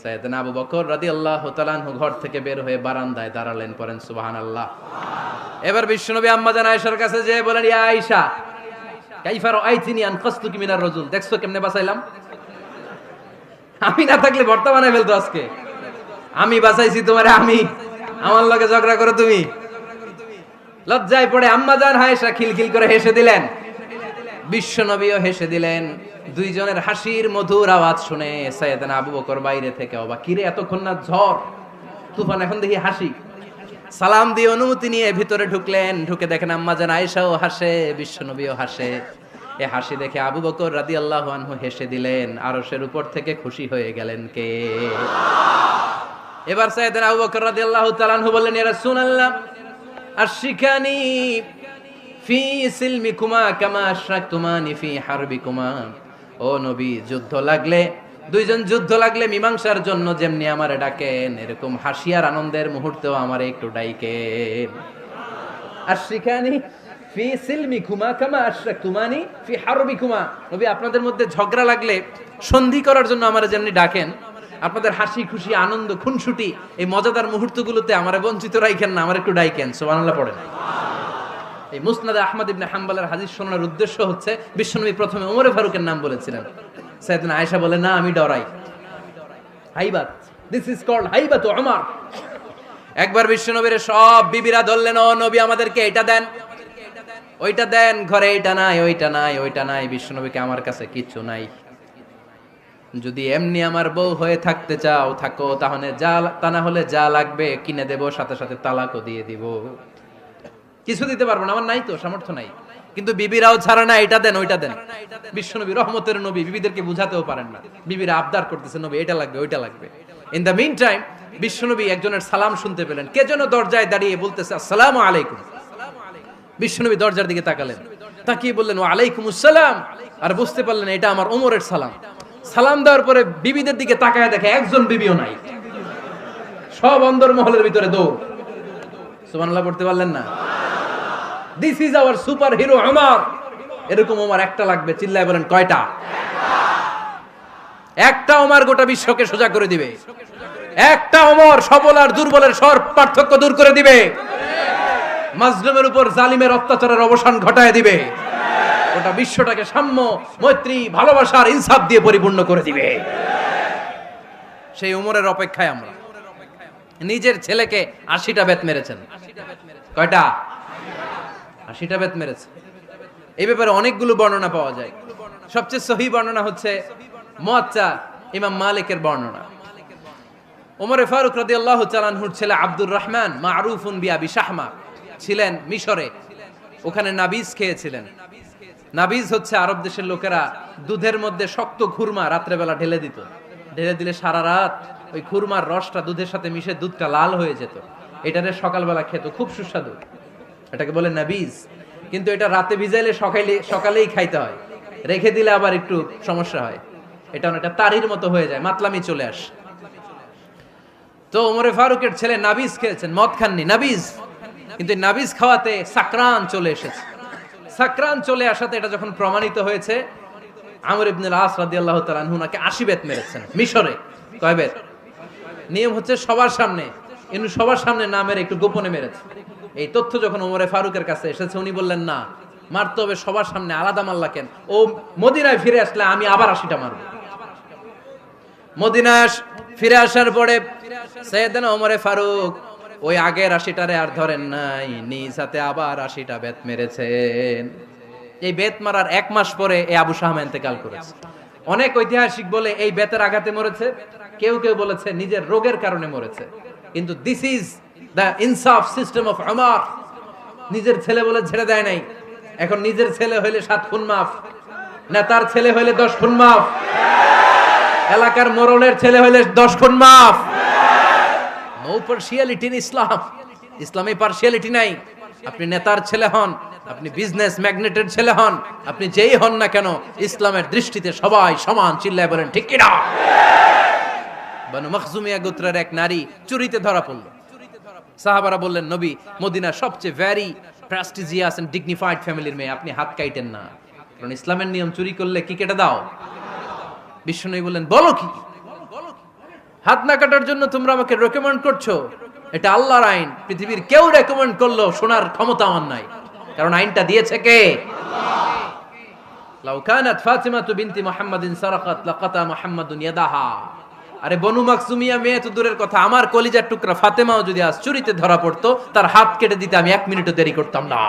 সাইয়েদনা আবু বকর রাদিয়াল্লাহু তাআলা আনহু ঘর থেকে বের হয়ে বারান্দায় দাঁড়ালেন। পড়েন সুবহানাল্লাহ। এবার বিশ্বনবী আম্মাজান আয়েশার কাছে যেয়ে বলেন, ইয়া আয়েশা কাইফা রাআইতিনি আনকাসতুকি মিনার রাজুল, দেখছো কেমনে বাঁচাইলাম? আমি না থাকলে ভর্তা বানাই ফেলতো আজকে। আমি বাঁচাইছি তোমারে, আমি, আমার লগে ঝগড়া করো তুমি। লজ্জায় পড়ে আম্মাজান আয়েশা খিলখিল করে হেসে দিলেন, বিশ্বনবীও হেসে দিলেন। দুইজনের হাসির মধুর আওয়াজ শুনে সাইয়েদনা আবু বকর বাইরে থেকে অবাক, কিরে এতক্ষণ না ঝড় তুফান, এখন দেখি হাসি। সালাম দিয়ে অনুমতি নিয়ে ভিতরে ঢুকলেন। ঢুকে দেখেন আম্মাজান আয়েশাও হাসে, বিশ্বনবীও হাসে। এ হাসি দেখে আবু বকর রাদিয়াল্লাহু আনহু হেসে দিলেন। আরশের উপর থেকে খুশি হয়ে গেলেন কে? এবার সাইয়েদনা আবু বকর রাদিয়াল্লাহু তাআলা আনহু বললেন, ইয়া রাসূলুল্লাহ আশরিকানি ফি সিলমিকুমা কামা আশরাকতুমানি ফি হারবিকুমা। ও নবী, যুদ্ধ লাগলে, দুইজন যুদ্ধ লাগলে মীমাংসার জন্য যেমনি আমারে ডাকেন, এরকম হাসি আর আনন্দের মুহূর্তেও আমারে একটু ডাইকেন। আশরিকানি ফি সিলমিকুমা কামা আশরাকতুমানি ফি হারবিকুমা। নবী, আপনাদের মধ্যে ঝগড়া লাগলে সন্ধি করার জন্য আমারে যেমনি ডাকেন, আপনাদের হাসি খুশি আনন্দ খুনসুটি এই মজাদার মুহূর্তগুলোতে আমারে বঞ্চিত রাখেন না, আমার একটু ডাইকেন। সুবহানাল্লাহ পড়েন। এই মুসনাদ আহমদ ইবনে হাম্বলের হাদিস শোনার উদ্দেশ্য হচ্ছে, বিশ্বনবী প্রথমে ওমরে ফারুকের নাম বলেছিলেন। সাইয়েদনা আয়েশা বলে, না আমি ডরাই। হাইবাত দিস ইজ কল্ড হাইবাতু উমর। একবার বিশ্বনবীর সব বিবিরা ধরলেন, ও নবী আমাদেরকে এটা দেন ওইটা দেন, ঘরে এটা নাই ওইটা নাই ওইটা নাই। বিশ্বনবীকে আমার কাছে কিচ্ছু নাই, যদি এমনি আমার বউ হয়ে থাকতে চাও থাকো, তাহলে যা তা না হলে যা লাগবে কিনে দেব, সাথে সাথে তালাকও দিয়ে দিব। কিছু দিতে পারবো না, আমার নাই তো সামর্থ্য নাই। কিন্তু বিবিরাও ছাড়া না, এটা দেন ওইটা দেন। বিশ্বনবী রহমতের নবী, বিবিদেরকে বুঝাতেও পারেন না, বিবিরা আবদার করতেছে নবী এটা লাগবে ওইটা লাগবে। ইন দ্য মিন টাইম বিশ্বনবী একজনের সালাম শুনতে পেলেন, কে যেন দরজায় দাঁড়িয়ে বলতেছে আসসালামু আলাইকুম। বিশ্বনবী দরজার দিকে তাকালেন, তাকিয়ে বললেন ওয়া আলাইকুমুস সালাম, আর বুঝতে পারলেন এটা আমার ওমরের সালাম। সালাম দেওয়ার পরে বিবিদের দিকে তাকায় দেখে একজন বিবিও নাই, সব অন্দর মহলের ভিতরে দৌড়। সুবহানাল্লাহ পড়তে পারলেন না? This is our super hero Omar. এরকম ওমর একটা লাগবে, চিল্লায় বলেন কয়টা? একটা ওমর গোটা বিশ্বকে সোজা করে দিবে। একটা ওমর সবল আর দুর্বলের সব পার্থক্য দূর করে দিবে। মাজলুমের উপর জালিমের অত্যাচারের অবসান ঘটায় দিবে। গোটা বিশ্বটাকে সাম্য, মৈত্রী, ভালোবাসার ইনসাফ দিয়ে পরিপূর্ণ করে দিবে। সেই উমরের অপেক্ষায় আমরা। নিজের ছেলেকে 80টা বেত মেরেছেন। কয়টা? 80টা বেত মেরেছে। এই ব্যাপারে অনেকগুলো বর্ণনা পাওয়া যায়। সবচেয়ে সহিহ বর্ণনা হচ্ছে মুয়াত্তা ইমাম মালিকের বর্ণনা। ওমর ফারুক রাদিয়াল্লাহু তাআলা আনহুর ছেলে আব্দুর রহমান মারুফুন বিআবি শাহমা ছিলেন মিশরে, ওখানে নাবিজ খেয়েছিলেন। নাবিজ হচ্ছে আরব দেশের লোকেরা দুধের মধ্যে শক্ত খুরমা রাত্রেবেলা ঢেলে দিত, ঢেলে দিলে সারা রাত ওই খুরমার রসটা দুধের সাথে মিশে দুধটা লাল হয়ে যেত। এটারে সকালবেলা খেত, খুব সুস্বাদু, এটাকে বলে নাবিজ। কিন্তু এটা রাতে ভিজাইলে সকালেই খাইতে হয়, রেখে দিলে আবার একটু সমস্যা হয়, এটা অনেকটা তারির মতো হয়ে যায়, মাতলামি চলে আসে। তো ওমরে ফারুকের ছেলে নাবিজ খেয়েছেন, মদ খাননি, নাবিজ। কিন্তু নাবিজ খাওয়াতে সাকরান চলে এসেছে। সাকরান চলে আসাতে এটা যখন প্রমাণিত হয়েছে, আমর ইবনুল আস রাদিয়াল্লাহু তাআলা আনহু নাকি 80 বেত মেরেছেন মিশরে। কয় বেত? নিয়ম হচ্ছে সবার সামনে, কিন্তু সবার সামনে না মেরে একটু গোপনে মেরেছে। এই তথ্য যখন ওমরে ফারুকের কাছে এসেছে, উনি বললেন না, মারতে হবে সবার সামনে, আলাদা মারলা কেন? ও মদিনায় ফিরে আসলে আমি আবার 80টা মারব। মদিনায় ফিরে আসার পরে সাইয়েদনা ওমরে ফারুক ওই আগের 80টারে আর ধরেন নাই, নিজ হাতে আবার 80টা বেত মেরেছেন। এই বেত মারার 1 মাস পরে এই আবু শাহমা ইন্তেকাল করেছে। অনেক ঐতিহাসিক বলে এই বেতের আঘাতে মরেছে, কেউ কেউ বলেছে নিজের রোগের কারণে মরেছে। কিন্তু দিস ইজ দ্য ইনসাফ সিস্টেম অফ ওমর। নিজের ছেলে বলে ছেড়ে দেয় নাই। এখন নিজের ছেলে হইলে 7 খুন মাফ, নেতার ছেলে হইলে 10 খুন মাফ, এলাকার মোড়লের ছেলে হইলে 10 খুন মাফ। নো পার্সিয়ালিটি ইন ইসলাম। ইসলামে পার্সিয়ালিটি নাই। আপনি নেতার ছেলে হন, আপনি বিজনেস ম্যাগনেটের ছেলে হন, আপনি যেই হন না কেন, ইসলামের দৃষ্টিতে সবাই সমান। চিল্লায় বলেন ঠিক কিনা? বানু মখজুমিয়া গোত্রের এক নারী চুরিতে ধরা পড়ল। সাহাবারা বললেন, নবী মদিনার সবচেয়ে ভেরি প্রেস্টিজিয়াস এন্ড ডিগনিফাইড ফ্যামিলির মেয়ে, আপনি হাত কাটেন না, কারণ ইসলামের নিয়ম চুরি করলে কি কেটে দাও। বিশ্বনবী বললেন, বলো কি? হাত না কাটার জন্য তোমরা আমাকে রেকমেন্ড করছো? এটা আল্লাহর আইন, পৃথিবীর কেউ রেকমেন্ড করলো শোনার ক্ষমতা আমার নাই, কারণ আইনটা দিয়েছে কে? আল্লাহ। লাউ কানাত ফাতিমাতু বিনতি মুহাম্মাদিন সারাকাত লাকাতা মুহাম্মাদুন ইয়াদাহা। আরে বনু মাকসুমিয়া মেয়ে তো দূরের কথা, আমার কলিজার টুকরা ফাতেমাও যদি আজ চুরিতে ধরা পড়তো, তার হাত কেটে দিতে আমি 1 মিনিটও দেরি করতাম না।